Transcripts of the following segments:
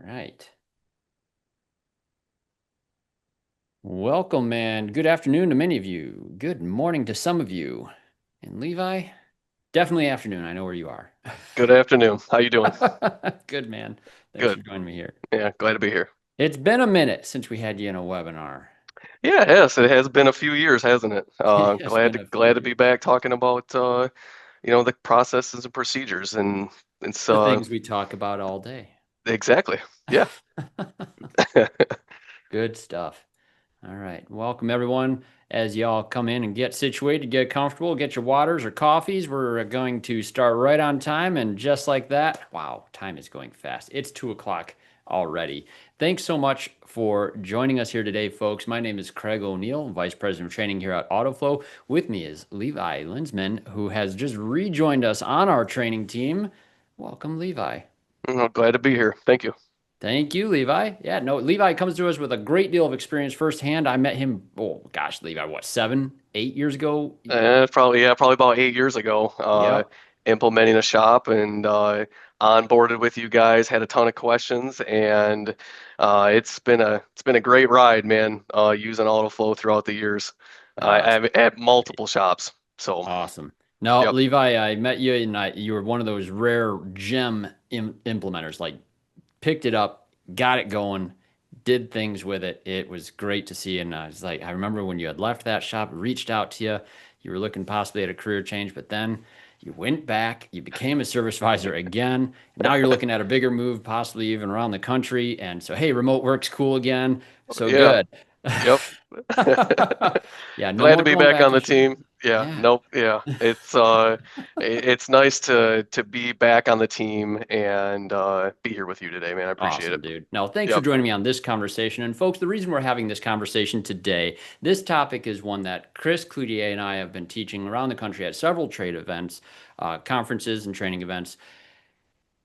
right. Welcome and good afternoon to many of you. Good morning to some of you. And Levi, definitely afternoon. I know where you are. Good afternoon. How you doing? Good man. Thanks for Good. joining me here. Yeah, glad to be here. It's been a minute since we had you in a webinar. Yeah, it has. It has been a few years, hasn't it? It has Glad been to a few glad to be years. back talking about the processes and procedures and it's The things we talk about all day. exactly. Yeah. Good stuff. All right. Welcome, everyone. As y'all come in and get situated, get comfortable, get your waters or coffees, we're going to start right on time. And just like that, wow, time is going fast. It's 2 o'clock already. Thanks so much for joining us here today, folks. My name is Craig O'Neill, Vice President of Training here at Autoflow. With me is Levi Linsman, who has just rejoined us on our training team. Welcome, Levi. Glad to be here. Thank you. Thank you, Levi. Yeah, no, Levi comes to us with a great deal of experience firsthand. I met him, oh gosh, Levi, what, 7, 8 years ago? Probably about 8 years ago, Yep. implementing a shop and onboarded with you guys, had a ton of questions, and it's been a great ride, man. Using Autoflow throughout the years. It's I've at multiple shops. So, awesome. No, yep. Levi, I met you and you were one of those rare gem implementers. Like, picked it up, got it going, did things with it. It was great to see. And I was like, I remember when you had left that shop, reached out to you, you were looking possibly at a career change, but then you went back, you became a service advisor again. Now you're looking at a bigger move, possibly even around the country. And so, hey, remote work's cool again. So Yeah. good. Yep. Yeah, no Glad more to be going back back on to the sugar. team. Yeah, Yeah. nope, yeah. It's nice to be back on the team and be here with you today, man. I appreciate Awesome, it. dude. No, thanks for Yep. joining me on this conversation. And folks, the reason we're having this conversation today, this topic is one that Chris Cloutier and I have been teaching around the country at several trade events, conferences, and training events.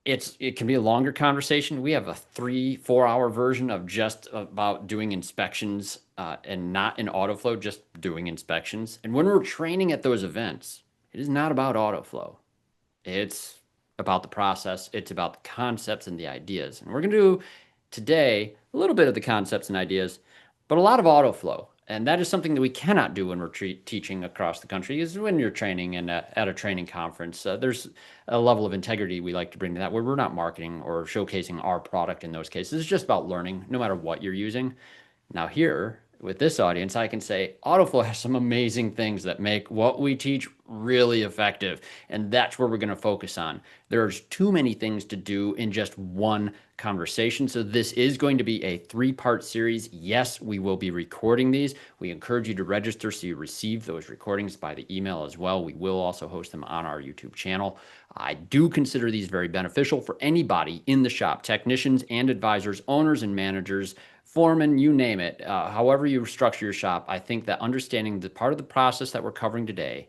It can be a longer conversation. We have a 3, 4 hour version of just about doing inspections and not in Autoflow, just doing inspections. And when we're training at those events, it is not about Autoflow. It's about the process, it's about the concepts and the ideas. And we're going to do today a little bit of the concepts and ideas, but a lot of auto flow. And that is something that we cannot do when we're teaching across the country, is when you're training and at a training conference. There's a level of integrity we like to bring to that where we're not marketing or showcasing our product in those cases. It's just about learning, no matter what you're using. Now, here with this audience, I can say Autoflow has some amazing things that make what we teach really effective. And that's where we're going to focus on. There's too many things to do in just one conversation. So, this is going to be a 3 part series. Yes, we will be recording these. We encourage you to register so you receive those recordings by the email as well. We will also host them on our YouTube channel. I do consider these very beneficial for anybody in the shop, technicians and advisors, owners and managers, foreman, you name it. However you structure your shop, I think that understanding the part of the process that we're covering today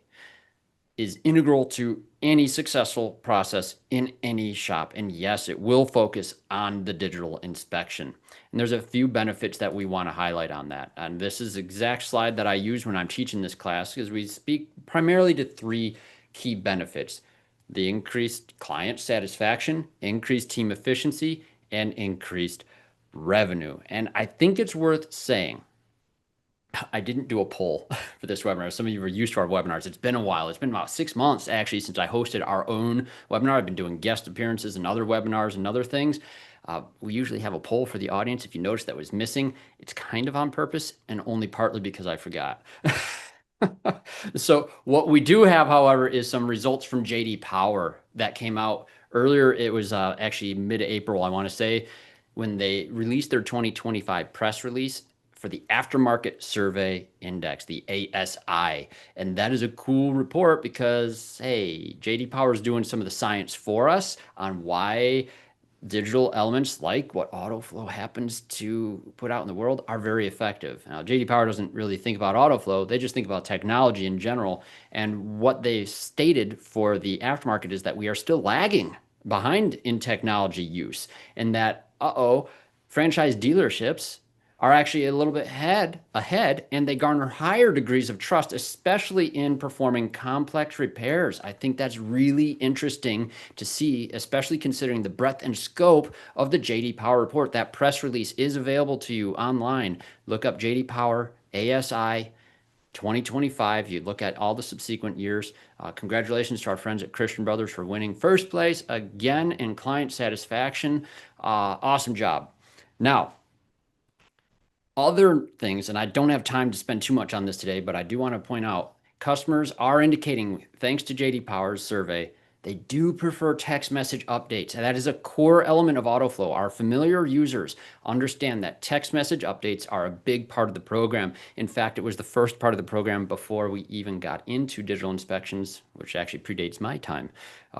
is integral to any successful process in any shop. And yes, it will focus on the digital inspection. And there's a few benefits that we want to highlight on that. And this is the exact slide that I use when I'm teaching this class because we speak primarily to 3 key benefits: the increased client satisfaction, increased team efficiency, and increased revenue. And I think it's worth saying, I didn't do a poll for this webinar. Some of you are used to our webinars. It's been a while. It's been about 6 months actually since I hosted our own webinar. I've been doing guest appearances and other webinars and other things. We usually have a poll for the audience. If you notice that was missing, it's kind of on purpose and only partly because I forgot. So what we do have, however, is some results from JD Power that came out earlier. It was actually mid-April, I want to say, when they released their 2025 press release for the Aftermarket Survey Index, the ASI. And that is a cool report because, hey, JD Power is doing some of the science for us on why digital elements like what Autoflow happens to put out in the world are very effective. Now, JD Power doesn't really think about Autoflow, they just think about technology in general. And what they stated for the aftermarket is that we are still lagging behind in technology use, and that, franchise dealerships are actually a little bit ahead, and they garner higher degrees of trust, especially in performing complex repairs. I think that's really interesting to see, especially considering the breadth and scope of the JD Power report. That press release is available to you online. Look up JD Power ASI 2025. You look at all the subsequent years. Congratulations to our friends at Christian Brothers for winning first place again in client satisfaction. Awesome job. Now, other things, and I don't have time to spend too much on this today, but I do want to point out customers are indicating, thanks to JD Power's survey, they do prefer text message updates. And that is a core element of Autoflow. Our familiar users understand that text message updates are a big part of the program. In fact, it was the first part of the program before we even got into digital inspections, which actually predates my time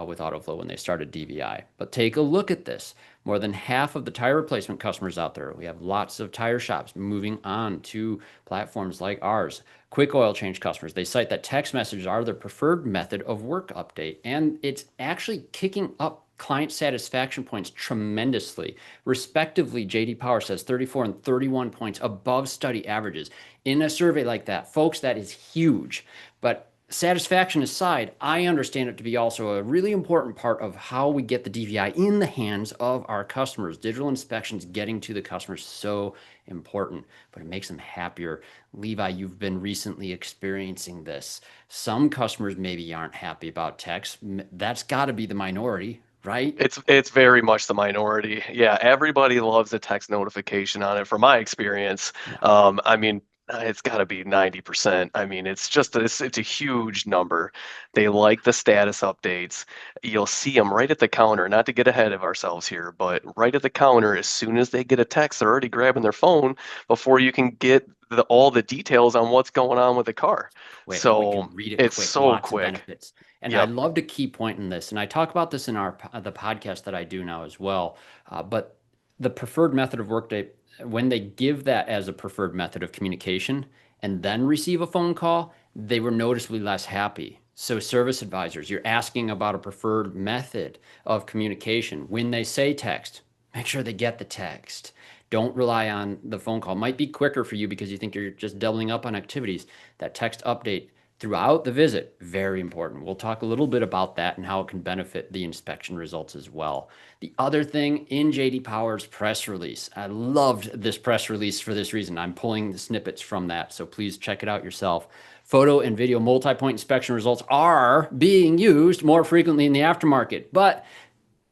with Autoflow when they started DVI. But take a look at this. More than half of the tire replacement customers out there, we have lots of tire shops moving on to platforms like ours. Quick oil change customers, they cite that text messages are their preferred method of work update, and it's actually kicking up client satisfaction points tremendously. Respectively, JD Power says 34 and 31 points above study averages. In a survey like that, folks, that is huge. But satisfaction aside, I understand it to be also a really important part of how we get the DVI in the hands of our customers. Digital inspections getting to the customers is so important, but it makes them happier. Levi, you've been recently experiencing this. Some customers maybe aren't happy about text. That's got to be the minority, right? It's very much the minority. Yeah, everybody loves a text notification on it. From my experience, Yeah. I mean, it's got to be 90%. I mean, it's a huge number. They like the status updates. You'll see them right at the counter. Not to get ahead of ourselves here, but right at the counter, as soon as they get a text, they're already grabbing their phone before you can get all the details on what's going on with the car. Quick. We can So read it it's quick. so Lots of quick. benefits. And I Yep. love to keep pointing this, and I talk about this in the podcast that I do now as well. But the preferred method of workday, when they give that as a preferred method of communication and then receive a phone call, they were noticeably less happy. So service advisors, you're asking about a preferred method of communication. When they say text, make sure they get the text. Don't rely on the phone call. It might be quicker for you because you think you're just doubling up on activities. That text update throughout the visit, very important. We'll talk a little bit about that and how it can benefit the inspection results as well. The other thing in JD Power's press release, I loved this press release for this reason. I'm pulling the snippets from that, so please check it out yourself. Photo and video multi-point inspection results are being used more frequently in the aftermarket, but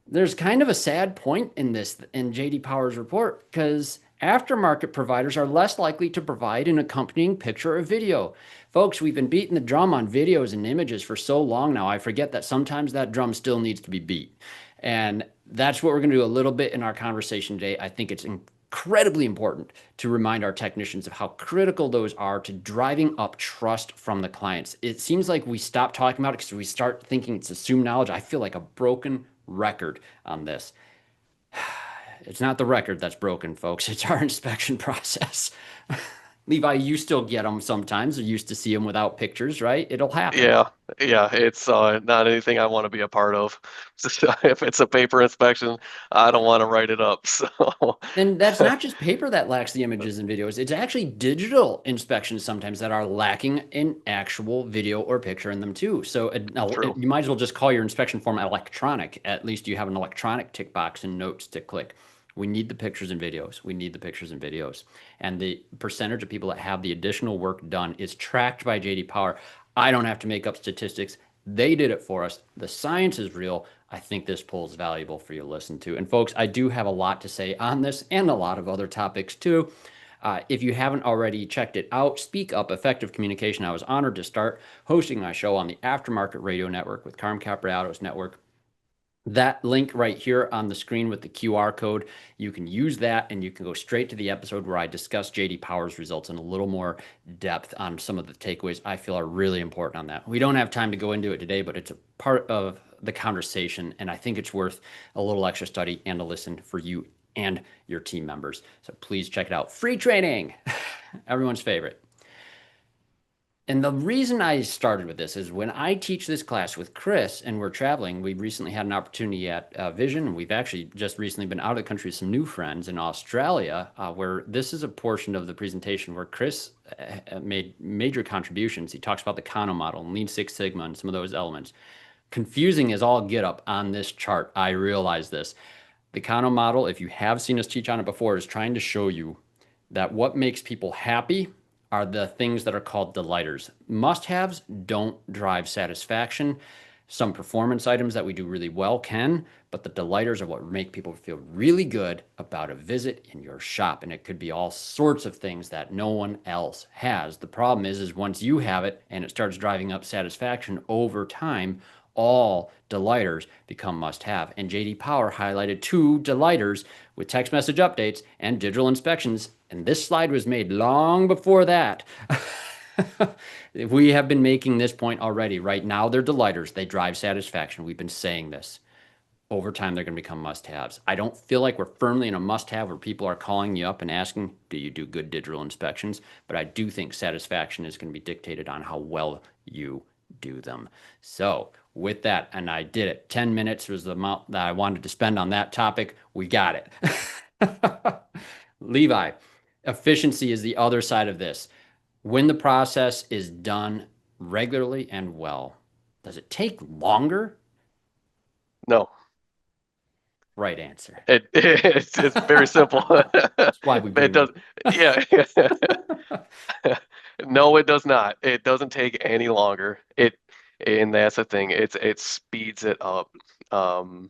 there's kind of a sad point in this in JD Power's report because aftermarket providers are less likely to provide an accompanying picture or video. Folks, we've been beating the drum on videos and images for so long now. I forget that sometimes that drum still needs to be beat. And that's what we're going to do a little bit in our conversation today. I think it's incredibly important to remind our technicians of how critical those are to driving up trust from the clients. It seems like we stop talking about it because we start thinking it's assumed knowledge. I feel like a broken record on this. It's not the record that's broken, folks. It's our inspection process. Levi, you still get them sometimes. You used to see them without pictures, right? It'll happen. Yeah, yeah, it's not anything I want to be a part of. If it's a paper inspection, I don't want to write it up. So, And that's not just paper that lacks the images and videos. It's actually digital inspections sometimes that are lacking an actual video or picture in them too. So true. you might as well just call your inspection form electronic. At least you have an electronic tick box and notes to click. We need the pictures and videos. We need the pictures and videos. And the percentage of people that have the additional work done is tracked by JD Power. I don't have to make up statistics. They did it for us. The science is real. I think this poll is valuable for you to listen to. And folks, I do have a lot to say on this and a lot of other topics too. If you haven't already checked it out, Speak Up Effective Communication. I was honored to start hosting my show on the Aftermarket Radio Network with Carm Capriato's network. That link right here on the screen with the QR code, you can use that and you can go straight to the episode where I discuss JD Power's results in a little more depth on some of the takeaways I feel are really important on that. We don't have time to go into it today, but it's a part of the conversation, and I think it's worth a little extra study and a listen for you and your team members. So please check it out. Free training, everyone's favorite. And the reason I started with this is when I teach this class with Chris and we're traveling, we recently had an opportunity at Vision, and we've actually just recently been out of the country with some new friends in Australia, where this is a portion of the presentation where Chris made major contributions. He talks about the Kano model and Lean Six Sigma and some of those elements. Confusing as all get up on this chart. I realize this. The Kano model, if you have seen us teach on it before, is trying to show you that what makes people happy are the things that are called delighters. Must-haves don't drive satisfaction. Some performance items that we do really well can, but the delighters are what make people feel really good about a visit in your shop. And it could be all sorts of things that no one else has. The problem is once you have it and it starts driving up satisfaction over time, all delighters become must-have. And JD Power highlighted 2 delighters with text message updates and digital inspections. And this slide was made long before that. We have been making this point already. Right now, they're delighters. They drive satisfaction. We've been saying this. Over time, they're going to become must-haves. I don't feel like we're firmly in a must-have where people are calling you up and asking, do you do good digital inspections? But I do think satisfaction is going to be dictated on how well you do them. So with that, and I did it. 10 minutes was the amount that I wanted to spend on that topic. We got it. Levi, efficiency is the other side of this. When the process is done regularly and well, does it take longer? No. Right answer. It's very simple. That's why we It bring does, you. yeah. No, it does not. It doesn't take any longer. And that's the thing. It speeds it up. Um,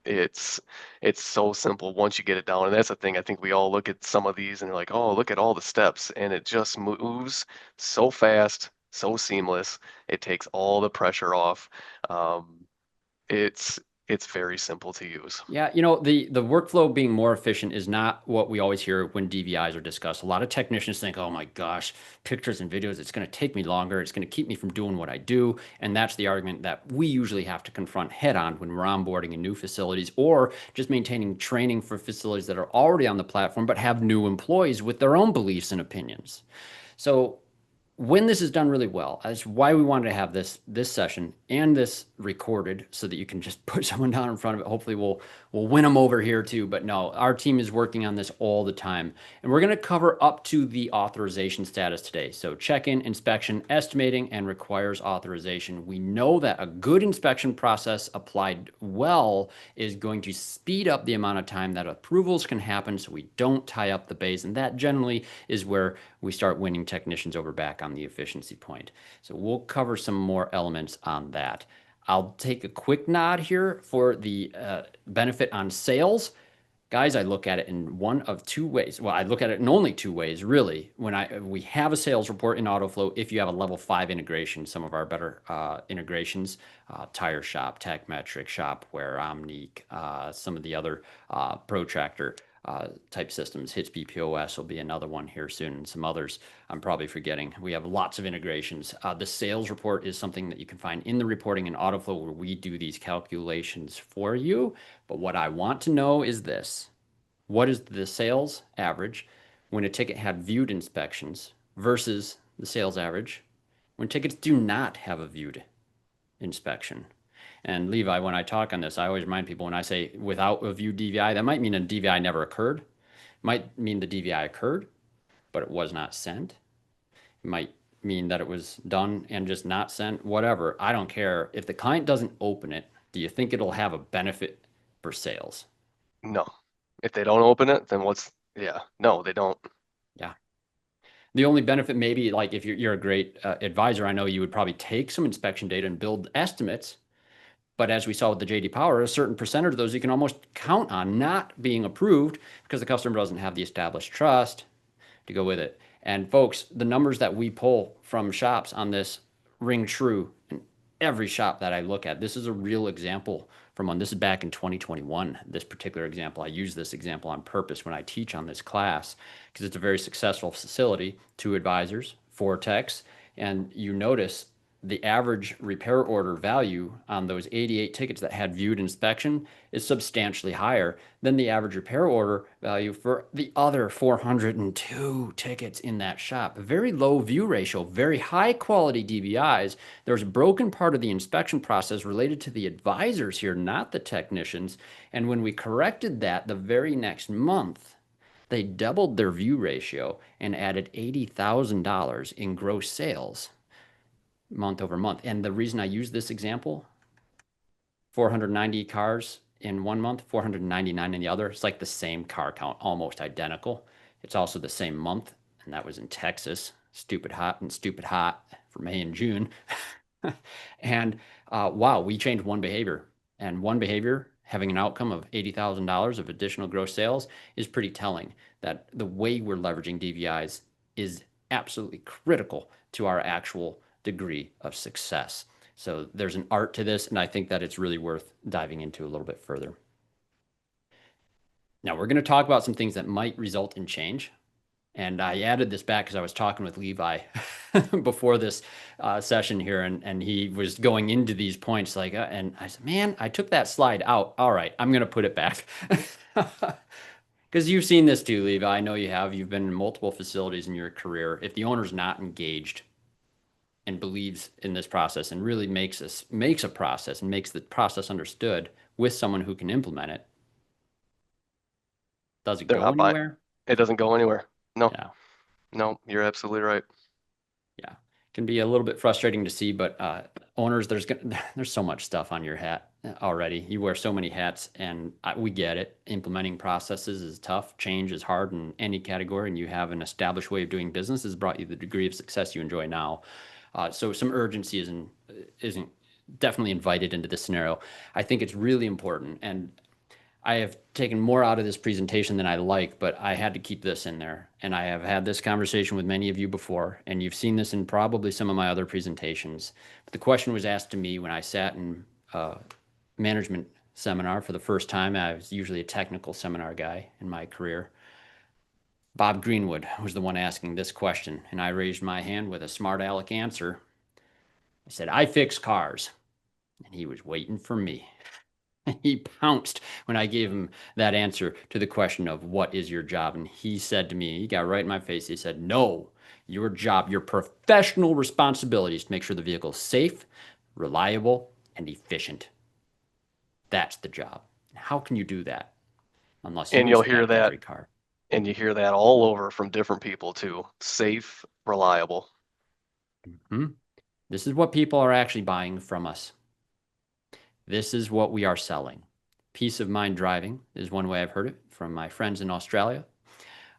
it's it's so simple once you get it down. And that's the thing. I think we all look at some of these and they're like, oh, look at all the steps, and it just moves so fast, so seamless. It takes all the pressure off. Um, it's it's very simple to use. Yeah, the workflow being more efficient is not what we always hear when DVIs are discussed. A lot of technicians think, oh my gosh, pictures and videos, it's going to take me longer. It's going to keep me from doing what I do. And that's the argument that we usually have to confront head on when we're onboarding in new facilities or just maintaining training for facilities that are already on the platform but have new employees with their own beliefs and opinions. So when this is done really well, that's why we wanted to have this session and this recorded so that you can just put someone down in front of it. Hopefully we'll win them over here too. But no, our team is working on this all the time. And we're going to cover up to the authorization status today. So check-in, inspection, estimating, and requires authorization. We know that a good inspection process applied well is going to speed up the amount of time that approvals can happen so we don't tie up the bays. And that generally is where we start winning technicians over back on the efficiency point. So we'll cover some more elements on that. I'll take a quick nod here for the benefit on sales. Guys, I look at it in one of 2 ways. Well, I look at it in only 2 ways, really. When we have a sales report in Autoflow, if you have a level 5 integration, some of our better integrations, Tire Shop, TechMetric, Shopware, Omnique, some of the other Protractor type systems. Hits BPOS will be another one here soon, and some others I'm probably forgetting. We have lots of integrations. The sales report is something that you can find in the reporting in Autoflow where we do these calculations for you. But what I want to know is this. What is the sales average when a ticket had viewed inspections versus the sales average when tickets do not have a viewed inspection? And Levi, when I talk on this, I always remind people when I say without a viewed DVI, that might mean a DVI never occurred. It might mean the DVI occurred, but it was not sent. It might mean that it was done and just not sent, whatever. I don't care. If the client doesn't open it, do you think it'll have a benefit for sales? No. If they don't open it, then yeah, no, they don't. Yeah. The only benefit maybe like if you're a great advisor, I know you would probably take some inspection data and build estimates. But as we saw with the JD Power, a certain percentage of those you can almost count on not being approved because the customer doesn't have the established trust to go with it. And folks, the numbers that we pull from shops on this ring true in every shop that I look at. This is a real example from one. This is back in 2021. This particular example, I use this example on purpose when I teach on this class because it's a very successful facility, 2 advisors, 4 techs, and you notice the average repair order value on those 88 tickets that had viewed inspection is substantially higher than the average repair order value for the other 402 tickets in that shop. A very low view ratio, very high quality DVIs. There's a broken part of the inspection process related to the advisors here, not the technicians. And when we corrected that the very next month, they doubled their view ratio and added $80,000 in gross sales month over month. And the reason I use this example, 490 cars in one month, 499 in the other, it's like the same car count, almost identical. It's also the same month, and that was in Texas. Stupid hot for May and June. And wow, we changed one behavior, and one behavior having an outcome of $80,000 of additional gross sales is pretty telling that the way we're leveraging DVIs is absolutely critical to our actual degree of success. So there's an art to this, and I think that it's really worth diving into a little bit further. Now, we're going to talk about some things that might result in change. And I added this back because I was talking with Levi before this session here, and he was going into these points like, and I said, man, I took that slide out. All right, I'm going to put it back. Because you've seen this too, Levi. I know you have. You've been in multiple facilities in your career. If the owner's not engaged and believes in this process and really makes a process and makes the process understood with someone who can implement it, does it They're go not buying. anywhere? It doesn't go anywhere. No, Yeah. no, you're absolutely right. Yeah, can be a little bit frustrating to see, but owners, there's so much stuff on your hat already. You wear so many hats, and we get it. Implementing processes is tough. Change is hard in any category, and you have an established way of doing business has brought you the degree of success you enjoy now. So some urgency isn't definitely invited into this scenario. I think it's really important, and I have taken more out of this presentation than I like, but I had to keep this in there. And I have had this conversation with many of you before, and you've seen this in probably some of my other presentations. But the question was asked to me when I sat in a management seminar for the first time. I was usually a technical seminar guy in my career. Bob Greenwood was the one asking this question, and I raised my hand with a smart aleck answer. I said, I fix cars. And he was waiting for me. He pounced when I gave him that answer to the question of what is your job? And he said to me, he got right in my face. He said, no, your job, your professional responsibility is to make sure the vehicle is safe, reliable, and efficient. That's the job. How can you do that unless you And you'll hear inspect that, every car? and you hear that all over from different people too. Safe, reliable. Hmm? This is what people are actually buying from us. This is what we are selling. Peace of mind driving is one way I've heard it from my friends in Australia.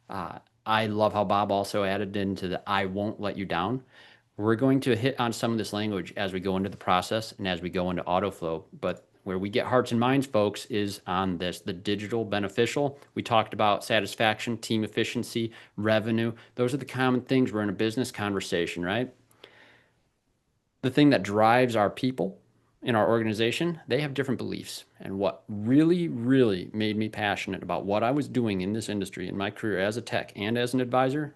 I love how Bob also added into the I won't let you down. We're going to hit on some of this language as we go into the process and as we go into Autoflow. But where we get hearts and minds, folks, is on this the digital beneficial. We talked about satisfaction, team efficiency, revenue. Those are the common things. We're in a business conversation, right? The thing that drives our people in our organization, they have different beliefs. And what really, really made me passionate about what I was doing in this industry in my career as a tech and as an advisor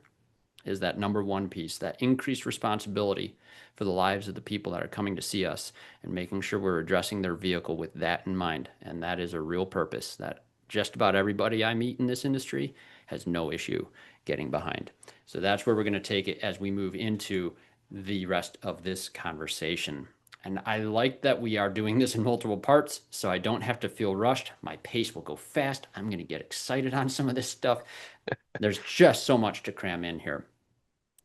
is that number one piece, that increased responsibility for the lives of the people that are coming to see us and making sure we're addressing their vehicle with that in mind. And that is a real purpose that just about everybody I meet in this industry has no issue getting behind. So that's where we're going to take it as we move into the rest of this conversation. And I like that we are doing this in multiple parts, so I don't have to feel rushed. My pace will go fast. I'm going to get excited on some of this stuff. There's just so much to cram in here,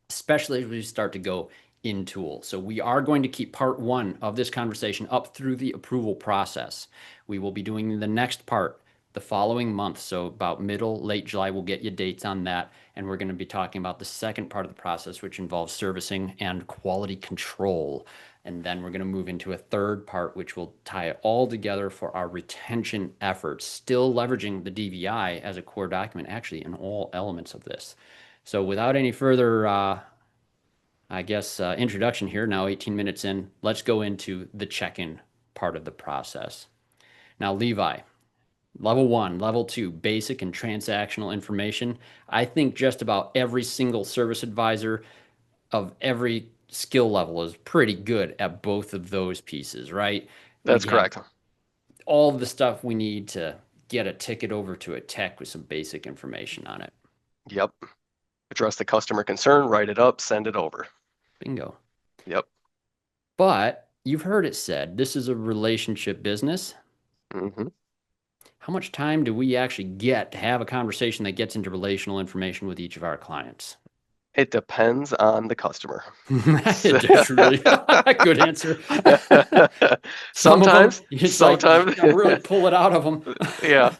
especially as we start to go in tool. So we are going to keep part one of this conversation up through the approval process. We will be doing the next part the following month. So about middle, late July, we'll get you dates on that. And we're going to be talking about the second part of the process, which involves servicing and quality control. And then we're going to move into a third part, which will tie it all together for our retention efforts, still leveraging the DVI as a core document, actually in all elements of this. So without any further, introduction here, now 18 minutes in, let's go into the check-in part of the process. Now, Levi, level one, level two, basic and transactional information. I think just about every single service advisor of every skill level is pretty good at both of those pieces, right? We That's have correct. all the stuff we need to get a ticket over to a tech with some basic information on it. Yep. Address the customer concern, write it up, send it over. Bingo. Yep. But you've heard it said, this is a relationship business. Hmm. How much time do we actually get to have a conversation that gets into relational information with each of our clients? It depends on the customer. That's really good answer. Some of them, Sometimes, it's like you sometimes, gotta really pull it out of them. yeah.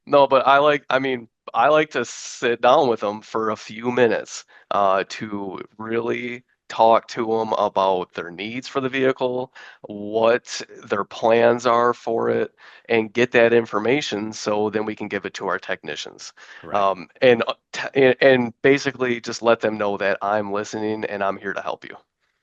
No, but I like to sit down with them for a few minutes to really talk to them about their needs for the vehicle, what their plans are for it, and get that information so then we can give it to our technicians. Correct. And basically just let them know that I'm listening and I'm here to help you.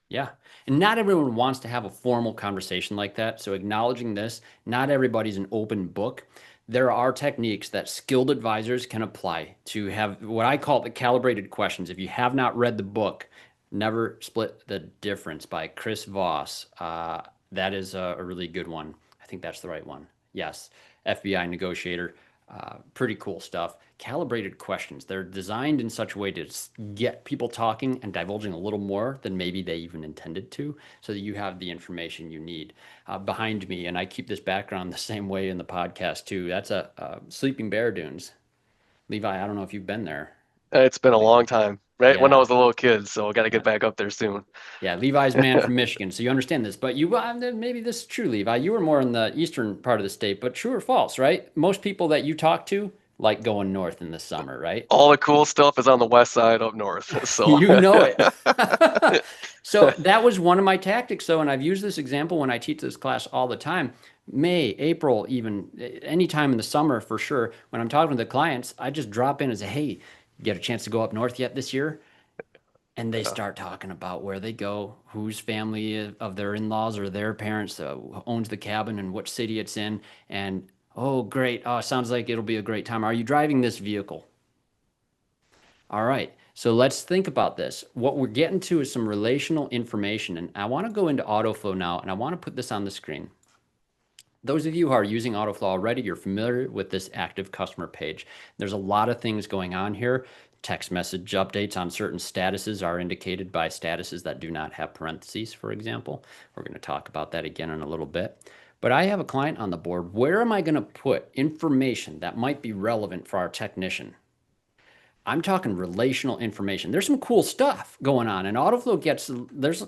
Yeah. And not everyone wants to have a formal conversation like that. So, acknowledging this, not everybody's an open book. There are techniques that skilled advisors can apply to have what I call the calibrated questions. If you have not read the book, Never Split the Difference by Chris Voss, that is a really good one. I think that's the right one. Yes. FBI negotiator. Pretty cool stuff. Calibrated questions. They're designed in such a way to get people talking and divulging a little more than maybe they even intended to, so that you have the information you need. Behind me, and I keep this background the same way in the podcast too. That's a Sleeping Bear Dunes. Levi, I don't know if you've been there It's been a long lately. time, right? When I Yeah, was a little kid, so I got to yeah. get back up there soon. Yeah, Levi's man from Michigan, so you understand this. But you, maybe this is true, Levi. You were more in the eastern part of the state, but true or false, right? Most people that you talk to like going north in the summer, right? All the cool stuff is on the west side up north. So, You know it. So that was one of my tactics, though, and I've used this example when I teach this class all the time. May, April, even any time in the summer for sure. When I'm talking to the clients, I just drop in and say, "Hey, get a chance to go up north yet this year?" And they yeah. start talking about where they go, whose family of their in-laws or their parents owns the cabin and what city it's in. And oh, great. Oh, sounds like it'll be a great time. Are you driving this vehicle? All right. So let's think about this. What we're getting to is some relational information. And I want to go into Autoflow now, and I want to put this on the screen. Those of you who are using Autoflow already, you're familiar with this active customer page. There's a lot of things going on here. Text message updates on certain statuses are indicated by statuses that do not have parentheses, for example. We're going to talk about that again in a little bit. But I have a client on the board. Where am I going to put information that might be relevant for our technician? I'm talking relational information. There's some cool stuff going on, and Autoflow there's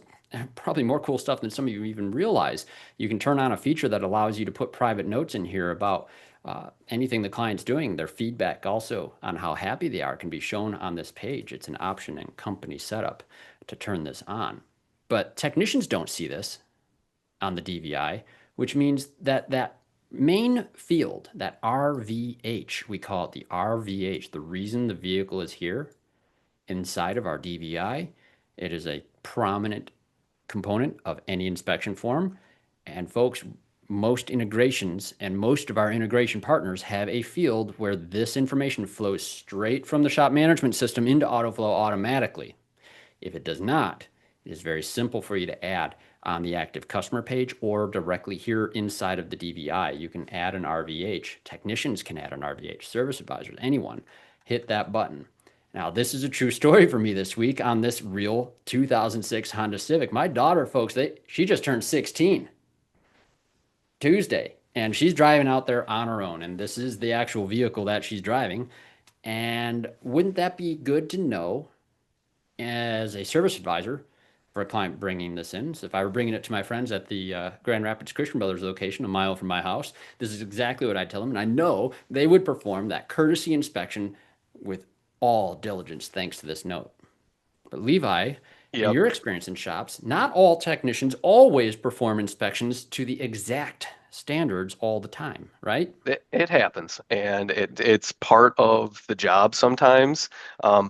probably more cool stuff than some of you even realize. You can turn on a feature that allows you to put private notes in here about anything the client's doing. Their feedback also on how happy they are can be shown on this page. It's an option in company setup to turn this on. But technicians don't see this on the DVI, which means that that main field, that RVH, we call it the RVH, the reason the vehicle is here inside of our DVI, it is a prominent component of any inspection form. And folks, most integrations and most of our integration partners have a field where this information flows straight from the shop management system into Autoflow automatically. If it does not, it is very simple for you to add on the active customer page or directly here inside of the DVI. You can add an RVH. Technicians can add an RVH. Service advisors, anyone, hit that button. Now, this is a true story for me this week on this real 2006 Honda Civic. My daughter, folks, she just turned 16 Tuesday, and she's driving out there on her own. And this is the actual vehicle that she's driving. And wouldn't that be good to know as a service advisor for a client bringing this in? So if I were bringing it to my friends at the Grand Rapids Christian Brothers location, a mile from my house, this is exactly what I'd tell them. And I know they would perform that courtesy inspection with all diligence thanks to this note. But Levi, in Yep. your experience in shops, not all technicians always perform inspections to the exact standards all the time, right? It happens, and it's part of the job sometimes.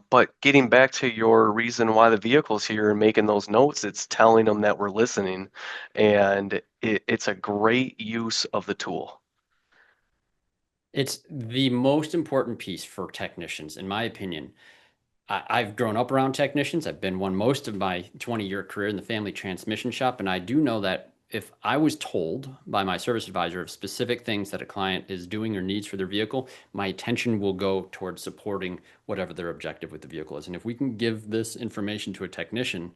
But getting back to your reason why the vehicle's here and making those notes, it's telling them that we're listening, and it's a great use of the tool. It's the most important piece for technicians, in my opinion. I've grown up around technicians. I've been one most of my 20-year career in the family transmission shop. And I do know that if I was told by my service advisor of specific things that a client is doing or needs for their vehicle, my attention will go towards supporting whatever their objective with the vehicle is. And if we can give this information to a technician,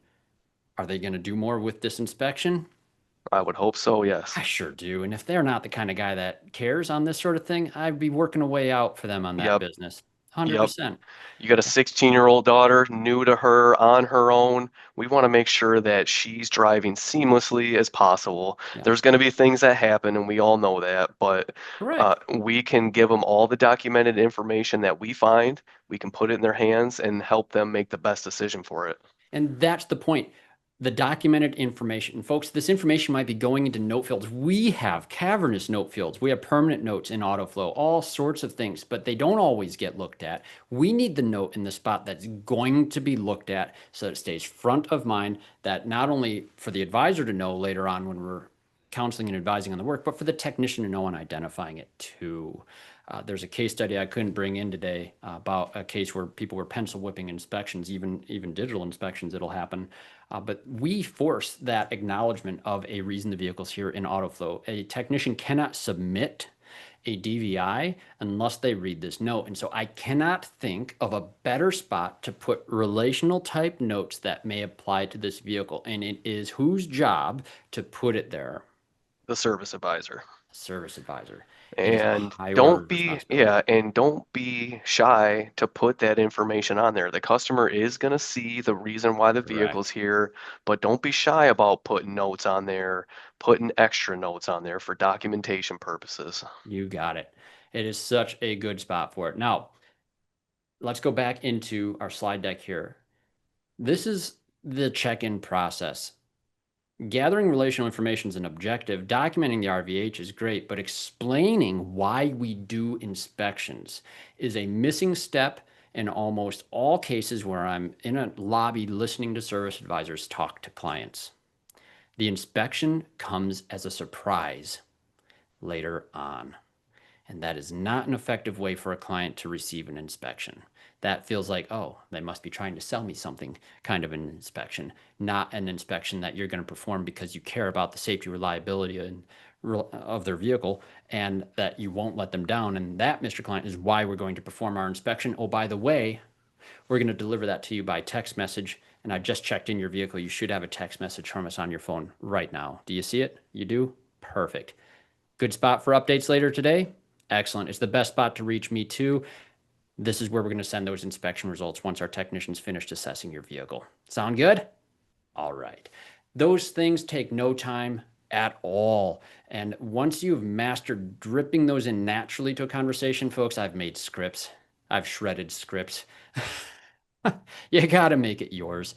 are they going to do more with this inspection? I would hope so, yes. I sure do. And if they're not the kind of guy that cares on this sort of thing, I'd be working a way out for them on that Yep, business. yep. 100%. You got a 16-year-old daughter, new to her, on her own. We want to make sure that she's driving seamlessly as possible. Yeah. There's going to be things that happen, and we all know that, but Correct. we can give them all the documented information that we find. We can put it in their hands and help them make the best decision for it. And that's the point. The documented information. Folks, this information might be going into note fields. We have cavernous note fields. We have permanent notes in Autoflow, all sorts of things, but they don't always get looked at. We need the note in the spot that's going to be looked at so that it stays front of mind, that not only for the advisor to know later on when we're counseling and advising on the work, but for the technician to know and identifying it too. There's a case study I couldn't bring in today about a case where people were pencil whipping inspections, even digital inspections. It'll happen, but we force that acknowledgement of a reason the vehicle's here in Autoflow. A technician cannot submit a DVI unless they read this note. And so I cannot think of a better spot to put relational type notes that may apply to this vehicle. And it is whose job to put it there? The service advisor. Service advisor. It is a And high order of responsibility. don't be shy to put that information on there. The customer is going to see the reason why the vehicle's Correct. here, but don't be shy about putting notes on there, putting extra notes on there for documentation purposes. You got it. It is such a good spot for it. Now, let's go back into our slide deck here. This is the check-in process. Gathering relational information is an objective. Documenting the RVH is great, but explaining why we do inspections is a missing step in almost all cases where I'm in a lobby listening to service advisors talk to clients. The inspection comes as a surprise later on. And that is not an effective way for a client to receive an inspection. That feels like, oh, they must be trying to sell me something kind of an inspection, not an inspection that you're going to perform because you care about the safety, reliability, and of their vehicle and that you won't let them down. And that, Mr. Client, is why we're going to perform our inspection. Oh, by the way, we're going to deliver that to you by text message. And I just checked in your vehicle. You should have a text message from us on your phone right now. Do you see it? You do? Perfect. Good spot for updates later today? Excellent. It's the best spot to reach me too. This is where we're going to send those inspection results once our technicians finished assessing your vehicle. Sound good? All right. Those things take no time at all. And once you've mastered dripping those in naturally to a conversation, folks, I've made scripts. I've shredded scripts. You got to make it yours.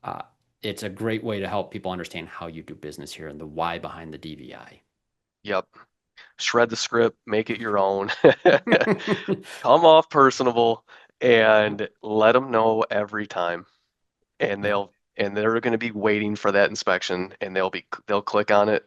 Uh, it's a great way to help people understand how you do business here and the why behind the DVI. Yep. Shred the script, make it your own. Come off personable and let them know every time. And Yeah. they're going to be waiting for that inspection and they'll click on it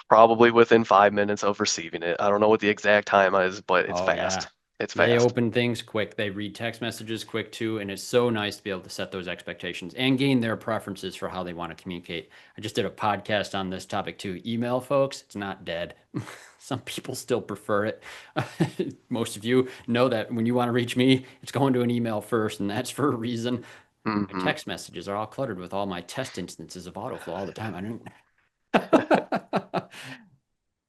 probably within 5 minutes of receiving it. I don't know what the exact time is, but it's Oh, yeah. fast. It's They fast. open things quick. They read text messages quick too. And it's so nice to be able to set those expectations and gain their preferences for how they want to communicate. I just did a podcast on this topic too. Email, folks, it's not dead. Some people still prefer it. Most of you know that when you want to reach me, it's going to an email first, and that's for a reason. My Hmm. text messages are all cluttered with all my test instances of Autoflow all the time. I don't.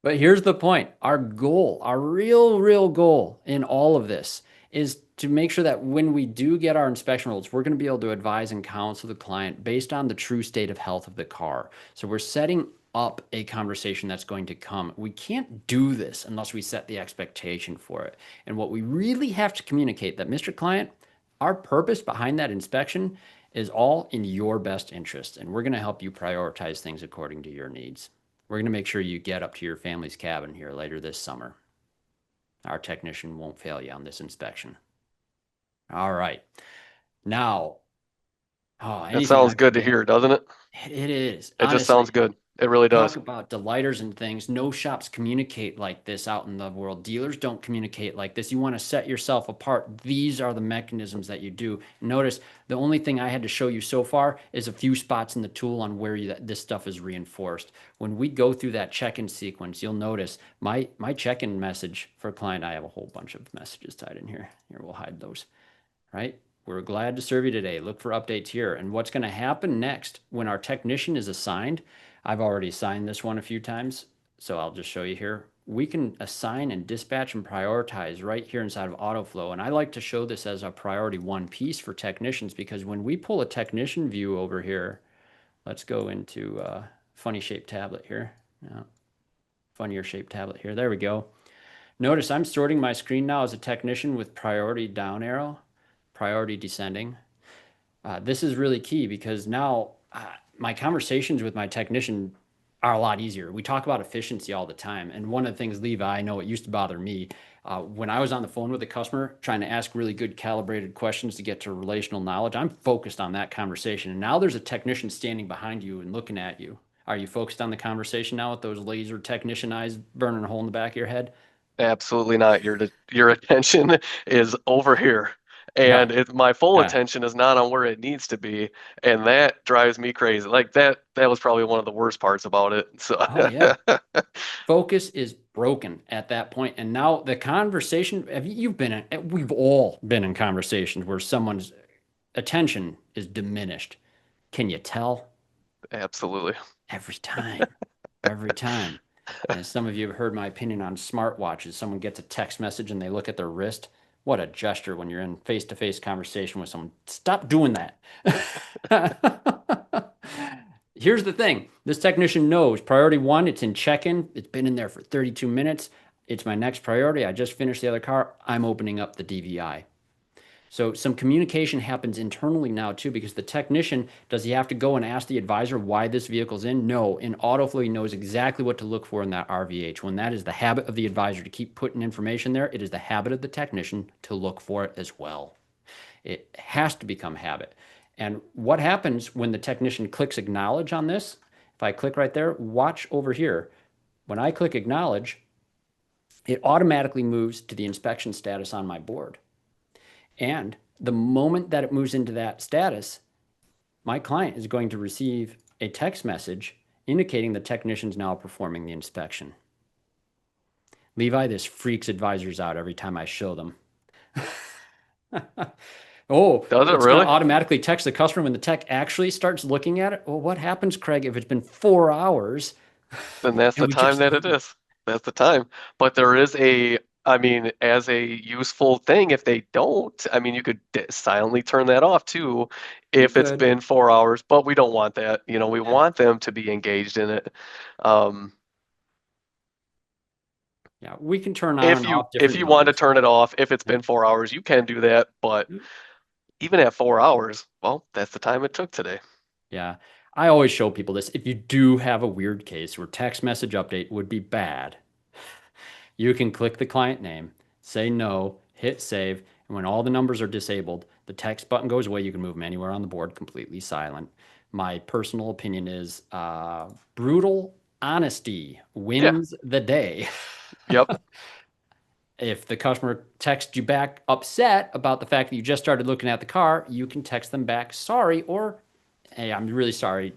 But here's the point. Our goal, our real goal in all of this is to make sure that when we do get our inspection results, we're going to be able to advise and counsel the client based on the true state of health of the car. So we're setting up a conversation that's going to come. We can't do this unless we set the expectation for it. And what we really have to communicate that, Mr. Client, our purpose behind that inspection is all in your best interest. And we're going to help you prioritize things according to your needs. We're going to make sure you get up to your family's cabin here later this summer. Our technician won't fail you on this inspection. All right. Now, That anything sounds I good to forget? hear, doesn't it? It is. It just sounds Honestly, good. It really Talk does. about delighters and things. No shops communicate like this out in the world. Dealers don't communicate like this. You want to set yourself apart. These are the mechanisms that you do. Notice the only thing I had to show you so far is a few spots in the tool on where this stuff is reinforced. When we go through that check-in sequence, you'll notice my check-in message for a client, I have a whole bunch of messages tied in here. Here, we'll hide those, right? We're glad to serve you today. Look for updates here. And what's going to happen next when our technician is assigned, I've already assigned this one a few times, so I'll just show you here. We can assign and dispatch and prioritize right here inside of Autoflow. And I like to show this as a priority one piece for technicians because when we pull a technician view over here, let's go into funny shaped tablet here. Funnier shaped tablet here. There we go. Notice I'm sorting my screen now as a technician with priority down arrow, priority descending. This is really key because now my conversations with my technician are a lot easier. We talk about efficiency all the time. And one of the things, Levi, I know it used to bother me when I was on the phone with a customer trying to ask really good calibrated questions to get to relational knowledge, I'm focused on that conversation. And now there's a technician standing behind you and looking at you. Are you focused on the conversation now with those laser technician eyes burning a hole in the back of your head? Absolutely not. Your attention is over here, Yeah. and my full Yeah. attention is not on where it needs to be, and that drives me crazy. Like that was probably one of the worst parts about it. So Oh, yeah. Focus is broken at that point. And now the conversation, you've been in, we've all been in conversations where someone's attention is diminished. Can you tell? absolutely. Every time, every time. And some of you have heard my opinion on smartwatches. Someone gets a text message and they look at their wrist. What a gesture when you're in face-to-face conversation with someone. Stop doing that. Here's the thing. This technician knows priority one, it's in check-in. It's been in there for 32 minutes. It's my next priority. I just finished the other car. I'm opening up the DVI. So some communication happens internally now too, because the technician, does he have to go and ask the advisor why this vehicle's in? No. In Autoflow, he knows exactly what to look for in that RVH. When that is the habit of the advisor to keep putting information there, it is the habit of the technician to look for it as well. It has to become habit. And what happens when the technician clicks acknowledge on this? If I click right there, watch over here. When I click acknowledge, it automatically moves to the inspection status on my board. And the moment that it moves into that status, my client is going to receive a text message indicating the technician's now performing the inspection. Levi, this freaks advisors out every time I show them. Oh, Does it it's going to really? automatically text the customer when the tech actually starts looking at it. Well, what happens, Craig, if it's been 4 hours Then that's and the we time just that it is. That's the time. But there is I mean, as a useful thing, if they don't, I mean, you could silently turn that off too you if it's could. been 4 hours, but we don't want that. We Yeah. want them to be engaged in it. Um, Yeah. We can turn on if and you off if different you want to modes. turn it off, if it's Yeah. been 4 hours, you can do that. But even at 4 hours, well, that's the time it took today. Yeah. I always show people this. If you do have a weird case where text message update would be bad, you can click the client name, say no, hit save, and when all the numbers are disabled, the text button goes away. You can move them anywhere on the board, completely silent. My personal opinion is brutal honesty Yeah. wins the day. Yep. If the customer texts you back upset about the fact that you just started looking at the car, you can text them back sorry or hey, I'm really sorry.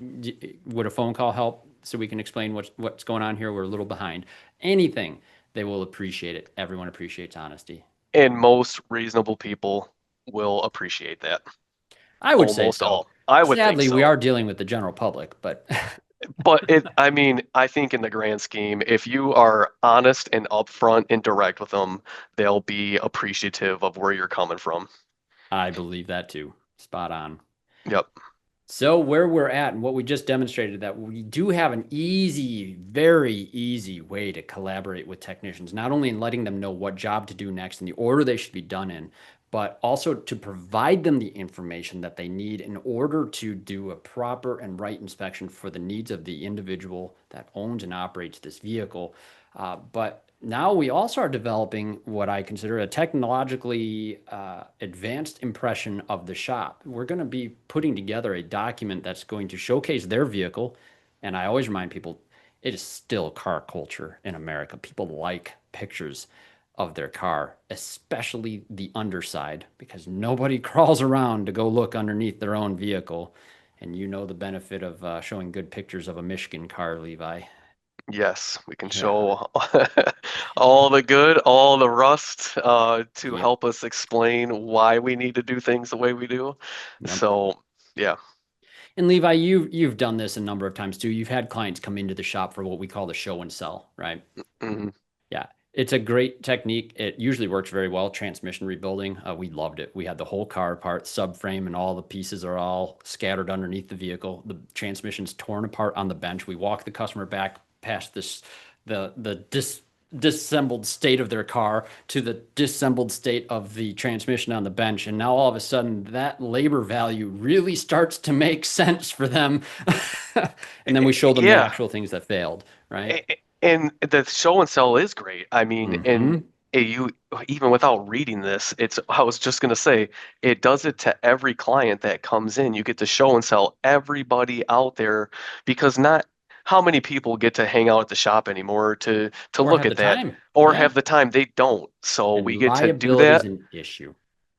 Would a phone call help so we can explain what's going on here? We're a little behind. Anything, they will appreciate it. Everyone appreciates honesty. And most reasonable people will appreciate that. I would say Almost so. all. I would think Sadly, we so. are dealing with the general public, but But I mean, I think in the grand scheme, if you are honest and upfront and direct with them, they'll be appreciative of where you're coming from. I believe that too. Spot on. Yep. So where we're at and what we just demonstrated that we do have an easy, very easy way to collaborate with technicians, not only in letting them know what job to do next and the order they should be done in, but also to provide them the information that they need in order to do a proper and right inspection for the needs of the individual that owns and operates this vehicle. But now we also are developing what I consider a technologically advanced impression of the shop. We're going to be putting together a document that's going to showcase their vehicle, And I always remind people it is still car culture in America. People like pictures of their car, especially the underside, because nobody crawls around to go look underneath their own vehicle. And you know the benefit of showing good pictures of a Michigan car, Levi. Yes, we can Yeah. show all the good, all the rust, to Yep. help us explain why we need to do things the way we do. Yep. So, yeah. And Levi, you've done this a number of times too. You've had clients come into the shop for what we call the show and sell, right? Mhm. Yeah, it's a great technique. It usually works very well. Transmission rebuilding, we loved it. We had the whole car apart, subframe, and all the pieces are all scattered underneath the vehicle. The transmission's torn apart on the bench. We walk the customer back past this, the disassembled state of their car to the disassembled state of the transmission on the bench, and now all of a sudden that labor value really starts to make sense for them. And then we show them the Yeah. actual things that failed, right? And the show and sell is great. I mean, and Hmm. you, even without reading this, I was just going to say, it does it to every client that comes in. You get to show and sell everybody out there, because not how many people get to hang out at the shop anymore to Or look have the at that, time. or Yeah. have the time. They don't. So we And get to do liability is that. an issue.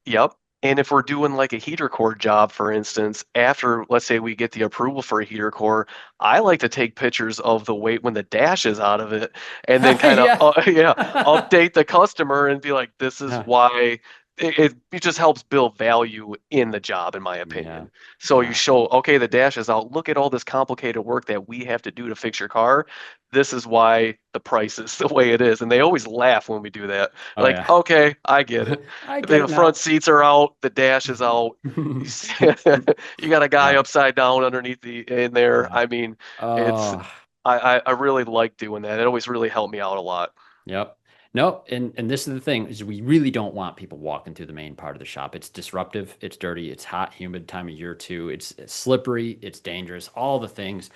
Yep. And if we're doing like a heater core job, for instance, after, let's say, we get the approval for a heater core, I like to take pictures of the weight when the dash is out of it, and then kind of, Yeah. yeah, update the customer and be like, this is Yeah. why it just helps build value in the job, in my Yeah. opinion. So you Yeah. show, okay, the dash is out. Look at all this complicated work that we have to do to fix your car. This is why the price is the way it is. And they always laugh when we do that. Oh Like, yeah. okay, I get it. I get The it front now. seats are out, the dash is out. You got a guy Yeah. upside down underneath the in there. Yeah. I mean, it's Oh, I really like doing that. It always really helped me out a lot. yep. No, and this is the thing is we really don't want people walking through the main part of the shop. It's disruptive, it's dirty, it's hot, humid time of year too. It's slippery, it's dangerous, all the things.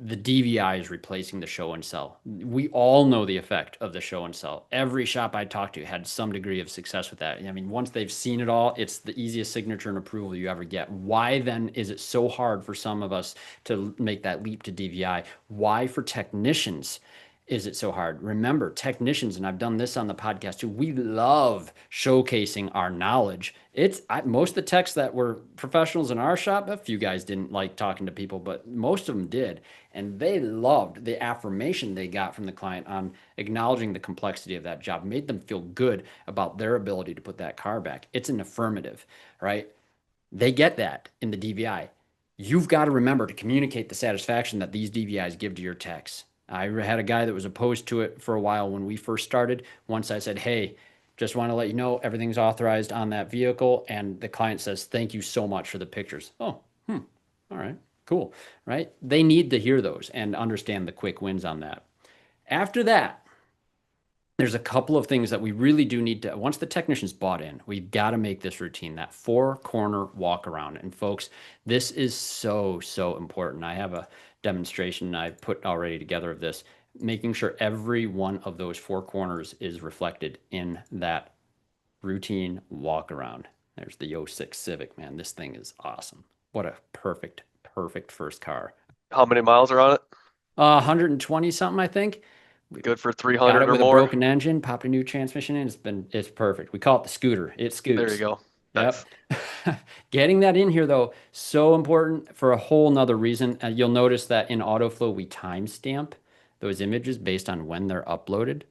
The DVI is replacing the show and sell. We all know the effect of the show and sell. Every shop I talked to had some degree of success with that. I mean, once they've seen it all, it's the easiest signature and approval you ever get. Why then is it so hard for some of us to make that leap to DVI? Why for technicians is it so hard? Remember, technicians, and I've done this on the podcast too, we love showcasing our knowledge. Most of the techs that were professionals in our shop, a few guys didn't like talking to people, but most of them did. And they loved the affirmation they got from the client on acknowledging the complexity of that job, made them feel good about their ability to put that car back. It's an affirmative, right? They get that in the DVI. You've got to remember to communicate the satisfaction that these DVIs give to your techs. I had a guy that was opposed to it for a while when we first started. Once I said, hey, just want to let you know everything's authorized on that vehicle. And the client says, thank you so much for the pictures. Oh, all right, cool, right? They need to hear those and understand the quick wins on that. After that, there's a couple of things that we really do need to, once the technician's bought in, we've got to make this routine, that four corner walk around. And folks, this is so, so important. I have a demonstration I put already together of this, making sure every one of those four corners is reflected in that routine walk around. There's the '06 Civic, man. This thing is awesome. What a perfect, perfect first car. How many miles are on it? 120 something, I think. Good for Got 300 it or with a more. broken engine, popped a new transmission in. It's perfect. We call it the scooter. It There you scoots. go. Yep. Nice. Getting that in here though, so important for a whole nother reason. You'll notice that in Autoflow we timestamp those images based on when they're uploaded.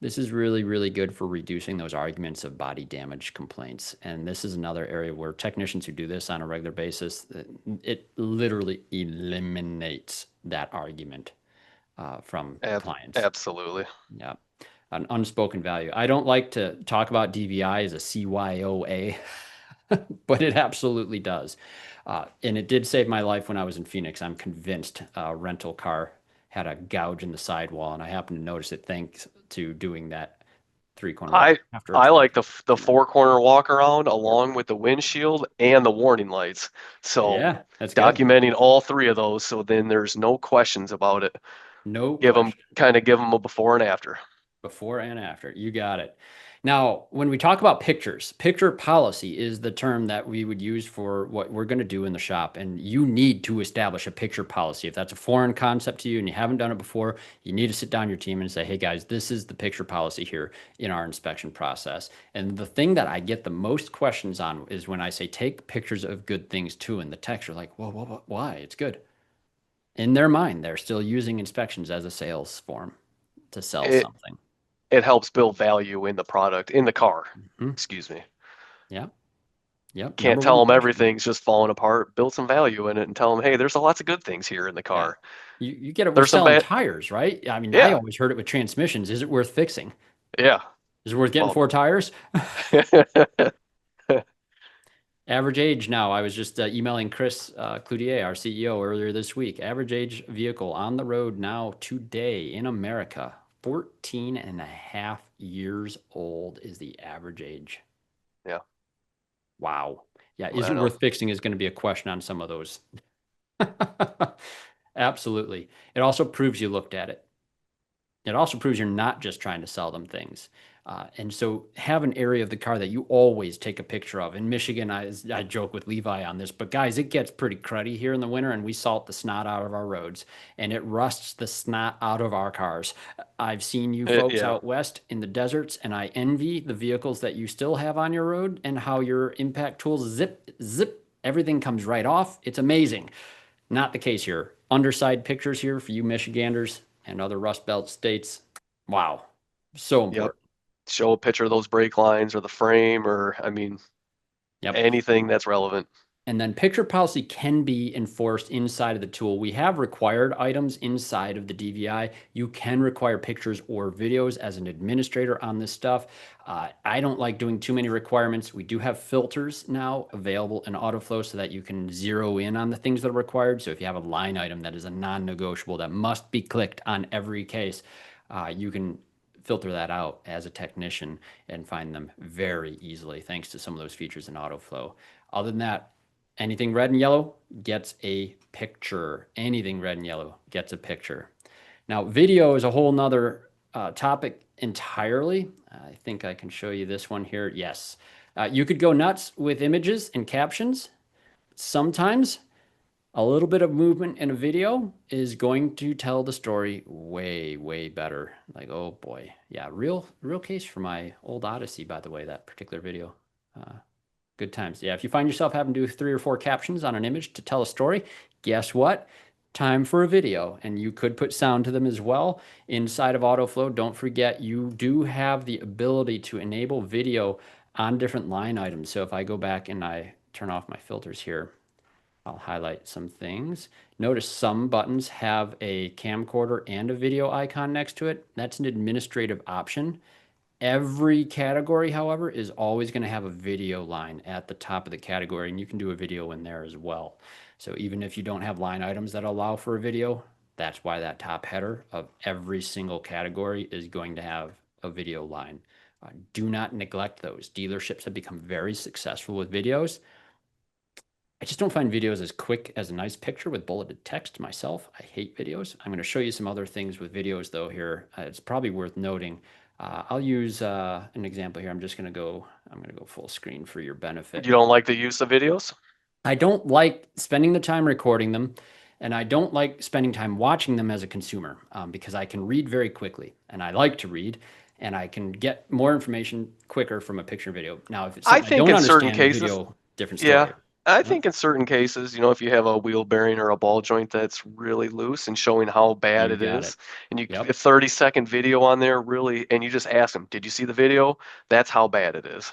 This is really, really good for reducing those arguments of body damage complaints. And this is another area where technicians who do this on a regular basis, it literally eliminates that argument from Ab clients. Absolutely. Yeah. An unspoken value. I don't like to talk about DVI as a CYOA, but it absolutely does. And it did save my life when I was in Phoenix. I'm convinced a rental car had a gouge in the sidewall, and I happened to notice it thanks to doing that three-corner walk I after a I total like the treatment. four corner walk around along with the windshield and the warning lights. So Yeah, that's good. documenting all three of those, so then there's no questions about it. No question. Give them a before and after. Before and after. You got it. Now, when we talk about pictures, picture policy is the term that we would use for what we're going to do in the shop. And you need to establish a picture policy. If that's a foreign concept to you and you haven't done it before, you need to sit down your team and say, hey guys, this is the picture policy here in our inspection process. And the thing that I get the most questions on is when I say take pictures of good things too, and the techs are like, whoa, why? It's good. In their mind, they're still using inspections as a sales form to sell It something. it helps build value in the product, in the car. Hmm. Excuse me. Yeah. Yep. Can't Number tell one them question. everything's just falling apart. Build some value in it and tell them, hey, there's lots of good things here in the Yeah. car. You get it with There's some selling bad. tires, right? I mean, I Yeah, always heard it with transmissions. Is it worth fixing? yeah. Is it worth getting Well, four tires? Average age now. I was just emailing Chris Cloutier, our CEO, earlier this week. Average age vehicle on the road now today in America, 14 and a half years old is the average age. yeah, Wow. Yeah. Is I it know. worth fixing is going to be a question on some of those. Absolutely. It also proves you looked at it. It also proves you're not just trying to sell them things. And so have an area of the car that you always take a picture of. In Michigan, I joke with Levi on this, but guys, it gets pretty cruddy here in the winter and we salt the snot out of our roads and it rusts the snot out of our cars. I've seen you folks Yeah, out west in the deserts and I envy the vehicles that you still have on your road and how your impact tools zip, everything comes right off. It's amazing. Not the case here. Underside pictures here for you Michiganders and other Rust Belt states. Wow. So yep. important. Show a picture of those brake lines or the frame, or I mean, Yep. anything that's relevant. And then picture policy can be enforced inside of the tool. We have required items inside of the DVI. You can require pictures or videos as an administrator on this stuff. I don't like doing too many requirements. We do have filters now available in Autoflow so that you can zero in on the things that are required. So if you have a line item that is a non-negotiable that must be clicked on every case, you can filter that out as a technician and find them very easily thanks to some of those features in Autoflow. Other than that, anything red and yellow gets a picture. Anything red and yellow gets a picture. Now, video is a whole nother topic entirely. I think I can show you this one here. Yes. You could go nuts with images and captions. Sometimes a little bit of movement in a video is going to tell the story way better. Like, oh boy. Yeah, real case for my old Odyssey, by the way, that particular video. Uh, Good times. Yeah, if you find yourself having to do 3 or 4 captions on an image to tell a story, guess what? Time for a video. And you could put sound to them as well inside of Autoflow. Don't forget, you do have the ability to enable video on different line items. So if I go back and I turn off my filters here, I'll highlight some things. Notice some buttons have a camcorder and a video icon next to it. That's an administrative option. Every category, however, is always going to have a video line at the top of the category, and you can do a video in there as well. So even if you don't have line items that allow for a video, that's why that top header of every single category is going to have a video line. Do not neglect those. Dealerships have become very successful with videos. I just don't find videos as quick as a nice picture with bulleted text myself. I hate videos. I'm going to show you some other things with videos though here. It's probably worth noting. I'll use an example here. I'm going to go full screen for your You benefit. don't like the use of videos? I don't like spending the time recording them, and I don't like spending time watching them as a consumer because I can read very quickly, and I like to read, and I can get more information quicker from a picture video. Now, if it's I something I think don't in certain understand, cases, video, different yeah. story. I Yep. think in certain cases, if you have a wheel bearing or a ball joint that's really loose and showing how bad You it got it. is, and you a Yep. 30-second video on there really, and you just ask them, did you see the video? That's how bad it is.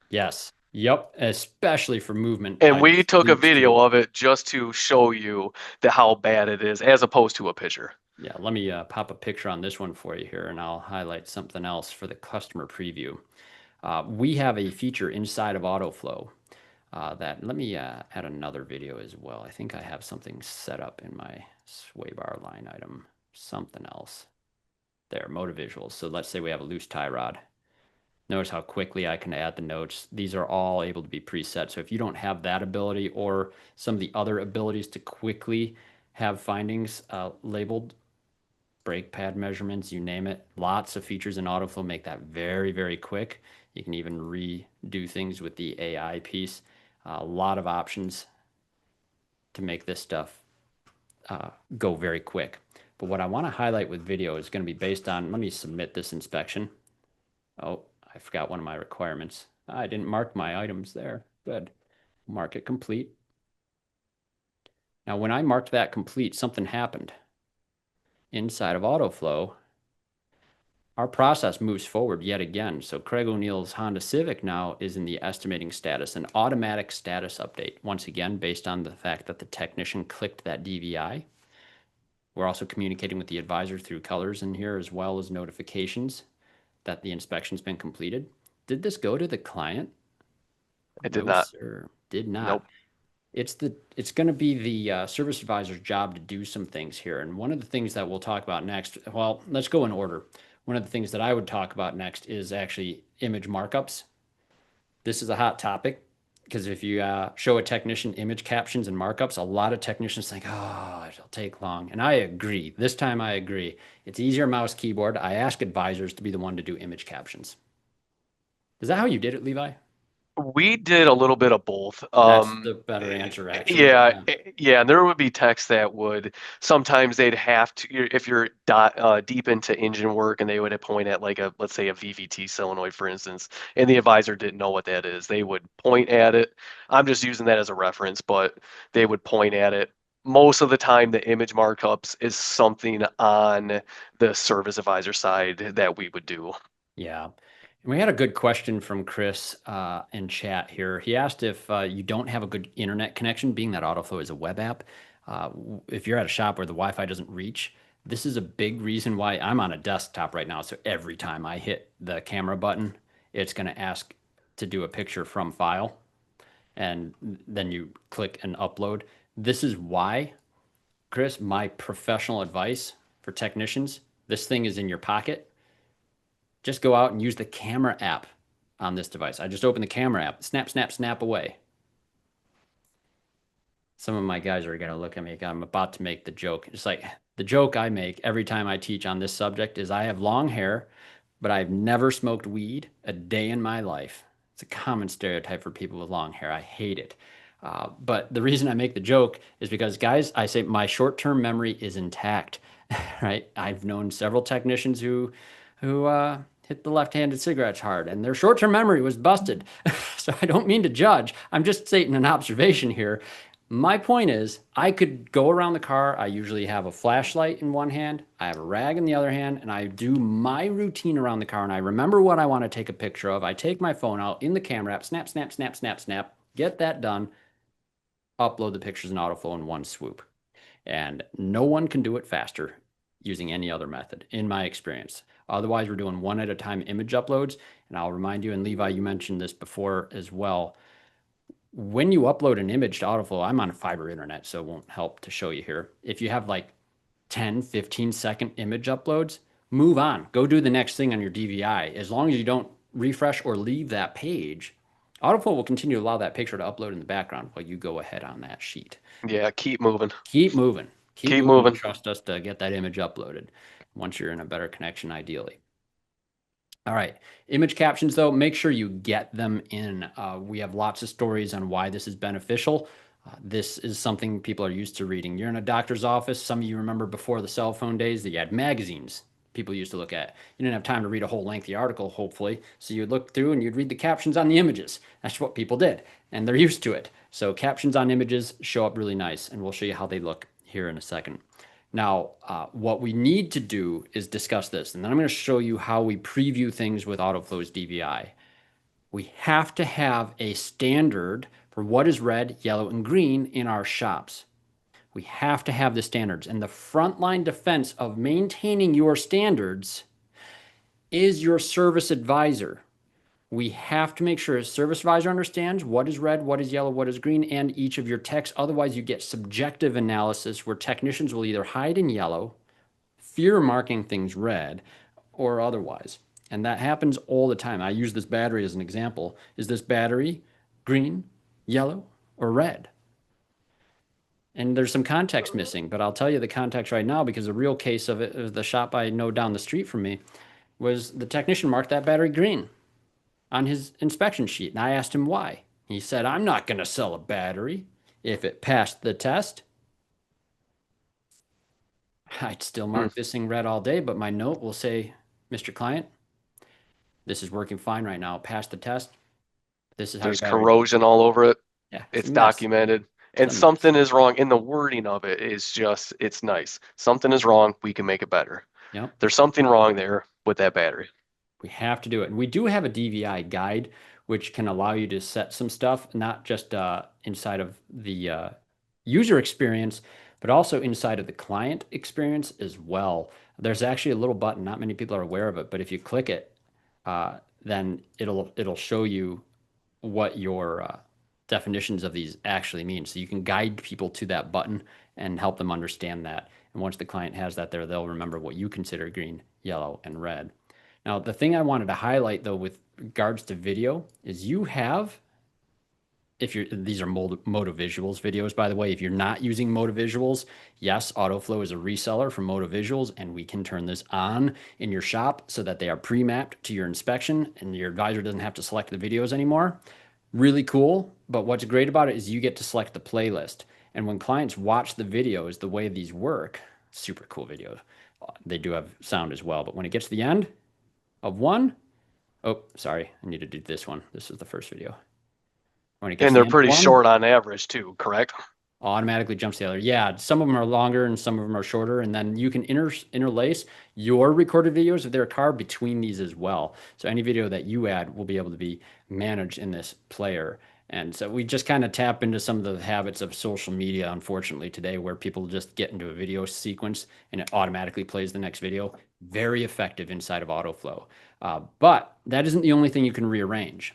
Yes. Yep. Especially for movement And we items, took a fleets video too. of it just to show you how bad it is, as opposed to a picture. Yeah. Let me pop a picture on this one for you here, and I'll highlight something else for the customer preview. We have a feature inside of Autoflow that let me add another video as well. I think I have something set up in my sway bar line item, something else. There, motor visuals. So let's say we have a loose tie rod. Notice how quickly I can add the notes. These are all able to be preset. So if you don't have that ability or some of the other abilities to quickly have findings labeled, brake pad measurements, you name it. Lots of features in Autoflow make that very, very quick. You can even redo things with the AI piece. A lot of options to make this stuff go very quick. But what I want to highlight with video is going to be based on, let me submit this inspection. Oh, I forgot one of my requirements. I didn't mark my items there. Good. Mark it complete. Now, when I marked that complete, something happened. Inside of Autoflow, our process moves forward yet again. So Craig O'Neill's Honda Civic now is in the estimating status, an automatic status update. Once again, based on the fact that the technician clicked that DVI. We're also communicating with the advisor through colors in here, as well as notifications that the inspection's been completed. Did this go to the client? It did No, not. sir. Did not. Nope. It's going to be the service advisor's job to do some things here. And one of the things that we'll talk about next, well, let's go in order. One of the things that I would talk about next is actually image markups. This is a hot topic because if you show a technician image captions and markups, a lot of technicians think, oh, it'll take long. And I agree. This time I agree. It's easier mouse keyboard. I ask advisors to be the one to do image captions. Is that how you did it, Levi? We did a little bit of both. That's the better answer, actually. But Yeah, yeah. yeah, and there would be techs that would sometimes they'd have to if you're deep into engine work and they would point at like a let's say a VVT solenoid for instance, and the advisor didn't know what that is. They would point at it. I'm just using that as a reference, but they would point at it. Most of the time, the image markups is something on the service advisor side that we would do. Yeah. And we had a good question from Chris in chat here. He asked if you don't have a good internet connection, being that Autoflow is a web app. If you're at a shop where the Wi-Fi doesn't reach, this is a big reason why I'm on a desktop right now. So every time I hit the camera button, it's going to ask to do a picture from file. And then you click and upload. This is why, Chris, my professional advice for technicians, this thing is in your pocket. Just go out and use the camera app on this device. I just opened the camera app. Snap, snap, snap away. Some of my guys are going to look at me. I'm about to make the joke. It's like the joke I make every time I teach on this subject is I have long hair, but I've never smoked weed a day in my life. It's a common stereotype for people with long hair. I hate it. But the reason I make the joke is because, guys, I say my short-term memory is intact, right? I've known several technicians who hit the left-handed cigarettes hard, and their short-term memory was busted. So I don't mean to judge. I'm just stating an observation here. My point is, I could go around the car. I usually have a flashlight in one hand, I have a rag in the other hand, and I do my routine around the car, and I remember what I want to take a picture of. I take my phone out in the camera app, snap, snap, snap, snap, snap, get that done, upload the pictures in Autoflow in one swoop. And no one can do it faster using any other method, in my experience. Otherwise, we're doing one at a time image uploads. And I'll remind you, and Levi, you mentioned this before as well. When you upload an image to Autoflow, I'm on a fiber internet, so it won't help to show you here. If you have like 10, 15-second image uploads, move on. Go do the next thing on your DVI. As long as you don't refresh or leave that page, Autoflow will continue to allow that picture to upload in the background while you go ahead on that sheet. Yeah, keep moving. Keep moving. Keep Keep moving and moving. trust us to get that image uploaded once you're in a better connection, ideally. All right. Image captions, though, make sure you get them in. We have lots of stories on why this is beneficial. This is something people are used to reading. You're in a doctor's office. Some of you remember before the cell phone days that you had magazines people used to look at. You didn't have time to read a whole lengthy article, hopefully. So you'd look through and you'd read the captions on the images. That's what people did, and they're used to it. So captions on images show up really nice, and we'll show you how they look here in a second. Now, what we need to do is discuss this, and then I'm going to show you how we preview things with Autoflow's DVI. We have to have a standard for what is red, yellow, and green in our shops. We have to have the standards, and the frontline defense of maintaining your standards is your service advisor. We have to make sure a service advisor understands what is red, what is yellow, what is green, and each of your techs. Otherwise, you get subjective analysis where technicians will either hide in yellow, fear marking things red, or otherwise. And that happens all the time. I use this battery as an example. Is this battery green, yellow, or red? And there's some context missing, but I'll tell you the context right now because the real case of it, the shop I know down the street from me, was the technician marked that battery green on his inspection sheet. And I asked him why. He said, I'm not going to sell a battery if it passed the test. I'd still Hmm. mark this thing red all day, but my note will say, Mr. Client, this is working fine right now. Pass the test. This is how your There's battery looks. corrosion all over it. Yeah, it's a It's mess. documented. It's And a mess. something is wrong. And the wording of it is just, it's nice. Something is wrong. We can make it better. Yep. There's something wrong there with that battery. We have to do it. And we do have a DVI guide, which can allow you to set some stuff, not just inside of the user experience, but also inside of the client experience as well. There's actually a little button, not many people are aware of it, but if you click it, then it'll show you what your definitions of these actually mean. So you can guide people to that button and help them understand that. And once the client has that there, they'll remember what you consider green, yellow, and red. Now, the thing I wanted to highlight though with regards to video is you have, if you're, these are Moto Visuals videos, by the way, if you're not using Moto Visuals, yes, Autoflow is a reseller for Moto Visuals, and we can turn this on in your shop so that they are pre-mapped to your inspection and your advisor doesn't have to select the videos anymore. Really cool. But what's great about it is you get to select the playlist. And when clients watch the videos, the way these work, super cool videos. They do have sound as well. But when it gets to the end of one, oh, sorry, I need to do this one. This is the first video. When it gets And to the they're end of pretty one, short on average too, correct? automatically jumps to the other. Yeah, some of them are longer and some of them are shorter. And then you can interlace your recorded videos of their car between these as well. So any video that you add will be able to be managed in this player. And so we just kind of tap into some of the habits of social media, unfortunately, today, where people just get into a video sequence and it automatically plays the next video. Very effective inside of Autoflow. But that isn't the only thing you can rearrange.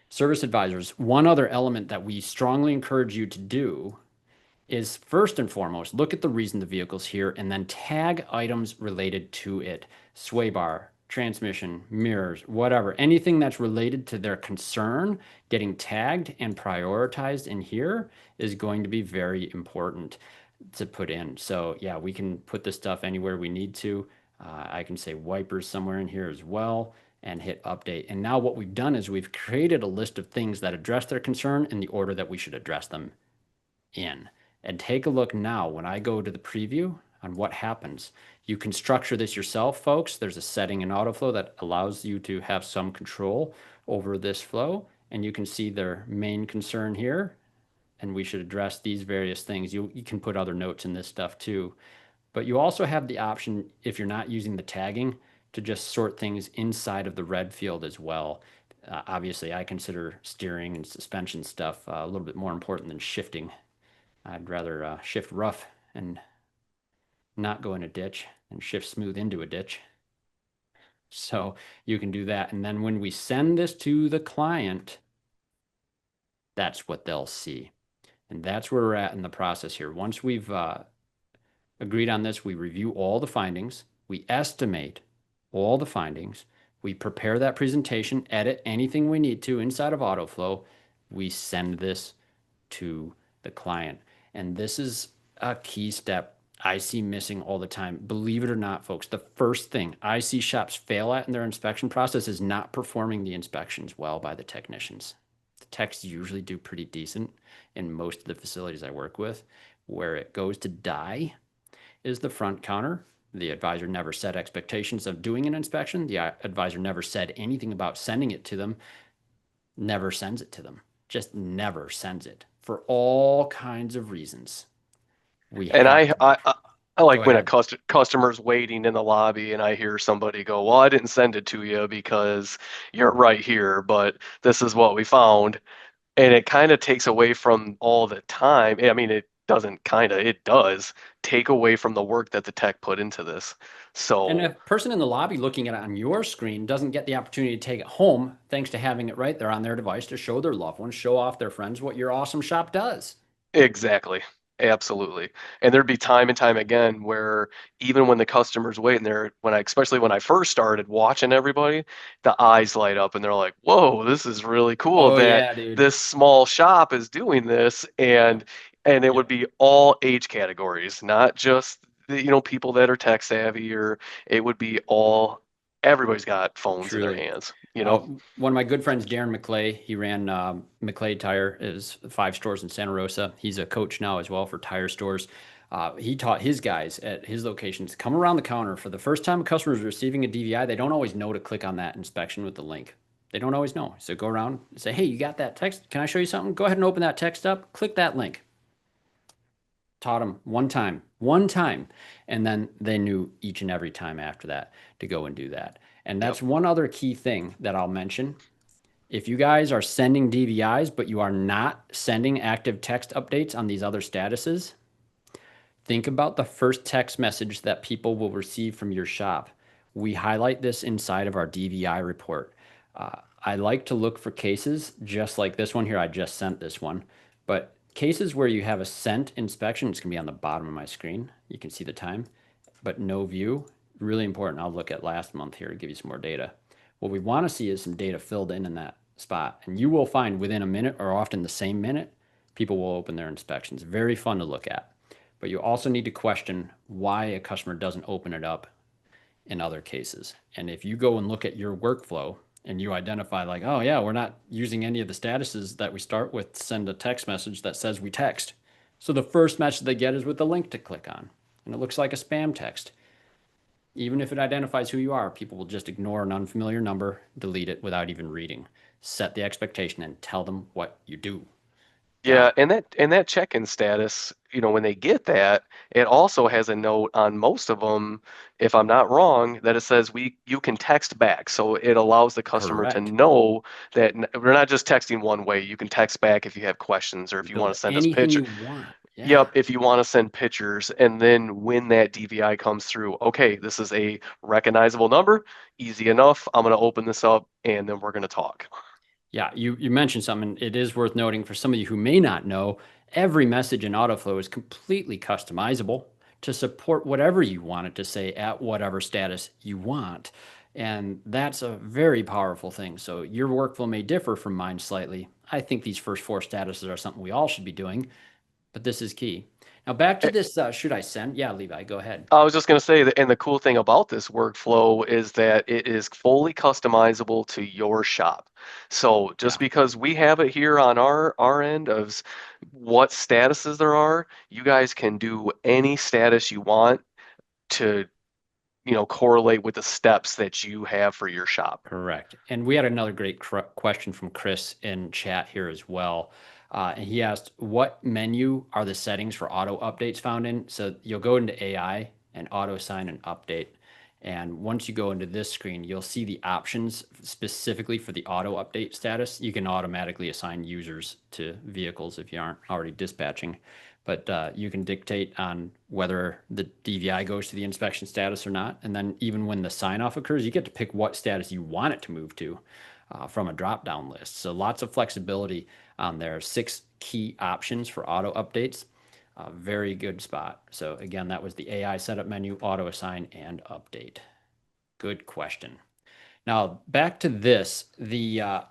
Service advisors, one other element that we strongly encourage you to do is first and foremost, look at the reason the vehicle's here and then tag items related to it. Sway bar, transmission, mirrors, whatever. Anything that's related to their concern getting tagged and prioritized in here is going to be very important to put in. So yeah, we can put this stuff anywhere we need to. I can say wipers somewhere in here as well and hit update. And now what we've done is we've created a list of things that address their concern in the order that we should address them in. And take a look now when I go to the preview on what happens. You can structure this yourself, folks. There's a setting in Autoflow that allows you to have some control over this flow. And you can see their main concern here. And we should address these various things. You can put other notes in this stuff too. But you also have the option, if you're not using the tagging, to just sort things inside of the red field as well. Obviously, I consider steering and suspension stuff a little bit more important than shifting. I'd rather shift rough and not go in a ditch and shift smooth into a ditch. So you can do that. And then when we send this to the client, that's what they'll see. And that's where we're at in the process here. Once we've agreed on this, we review all the findings, we estimate all the findings, we prepare that presentation, edit anything we need to inside of Autoflow, we send this to the client. And this is a key step I see missing all the time. Believe it or not, folks, the first thing I see shops fail at in their inspection process is not performing the inspections well by the technicians. The techs usually do pretty decent in most of the facilities I work with. Where it goes to die is the front counter. The advisor never set expectations of doing an inspection. The advisor never said anything about sending it to them, never sends it to them, just never sends it for all kinds of reasons. We And have I to I make sure. I I Go like when a ahead. customer's waiting in the lobby and I hear somebody go, "Well, I didn't send it to you because you're right here, but this is what we found." And it kind of takes away from all the time. I mean, it doesn't kind of, it does take away from the work that the tech put into this. And So a person in the lobby looking at it on your screen doesn't get the opportunity to take it home thanks to having it right there on their device to show their loved ones, show off their friends what your awesome shop does. exactly. Absolutely. And there'd be time and time again where even when the customer's waiting there, especially when I first started watching everybody, the eyes light up and they're like, whoa, this is really cool Oh that yeah, dude. this small shop is doing this. And And it would Yep, be all age categories, not just people that are tech savvy, or it would be all everybody's got phones in their truly. hands. One of my good friends, Darren McClay, he ran McClay Tire, is 5 stores in Santa Rosa. He's a coach now as well for tire stores. He taught his guys at his locations to come around the counter. For the first time a customer is receiving a DVI, they don't always know to click on that inspection with the link. They don't always know. So go around and say, hey, you got that text? Can I show you something? Go ahead and open that text up. Click that link. Taught them one time, and then they knew each and every time after that to go and do that. And Yep. that's one other key thing that I'll mention. If you guys are sending DVIs, but you are not sending active text updates on these other statuses, think about the first text message that people will receive from your shop. We highlight this inside of our DVI report. I like to look for cases just like this one here. I just sent this one, but cases where you have a sent inspection, it's going to be on the bottom of my screen. You can see the time, but no view. Really important. I'll look at last month here to give you some more data. What we want to see is some data filled in that spot. And you will find within a minute or often the same minute, people will open their inspections. Very fun to look at. But you also need to question why a customer doesn't open it up in other cases. And if you go and look at your workflow and you identify like, oh yeah, we're not using any of the statuses that we start with to send a text message that says we text. So the first message they get is with the link to click on. And it looks like a spam text. Even if it identifies who you are, people will just ignore an unfamiliar number, delete it without even reading. Set the expectation and tell them what you do. Yeah, Now, and that check-in status, when they get that, it also has a note on most of them, if I'm not wrong, that it says you can text back. So it allows the customer to correct. know that we're not just texting one way. You can text back if you have questions or if you want Build to send us anything pictures. you want. Yeah. Yep, if you want to send pictures, and then when that DVI comes through, okay, this is a recognizable number, easy enough. I'm going to open this up and then we're going to talk. Yeah, you mentioned something. It is worth noting for some of you who may not know, every message in Autoflow is completely customizable to support whatever you want it to say at whatever status you want. And that's a very powerful thing. So your workflow may differ from mine slightly. I think these first 4 statuses are something we all should be doing, but this is key. Now back to this, should I send? Yeah, Levi, go ahead. I was just going to say that, and the cool thing about this workflow is that it is fully customizable to your shop. So just Yeah, because we have it here on our end of what statuses there are, you guys can do any status you want to, correlate with the steps that you have for your shop. correct. And we had another great question from Chris in chat here as well. And he asked, what menu are the settings for auto updates found in? So you'll go into AI and auto assign an update. And once you go into this screen, you'll see the options specifically for the auto update status. You can automatically assign users to vehicles if you aren't already dispatching. But you can dictate on whether the DVI goes to the inspection status or not. And then even when the sign off occurs, you get to pick what status you want it to move to from a drop down list. So lots of flexibility on there. 6 key options for auto updates. Very good spot. So again, that was the AI setup menu, auto assign, and update. Good question. Now back to this. The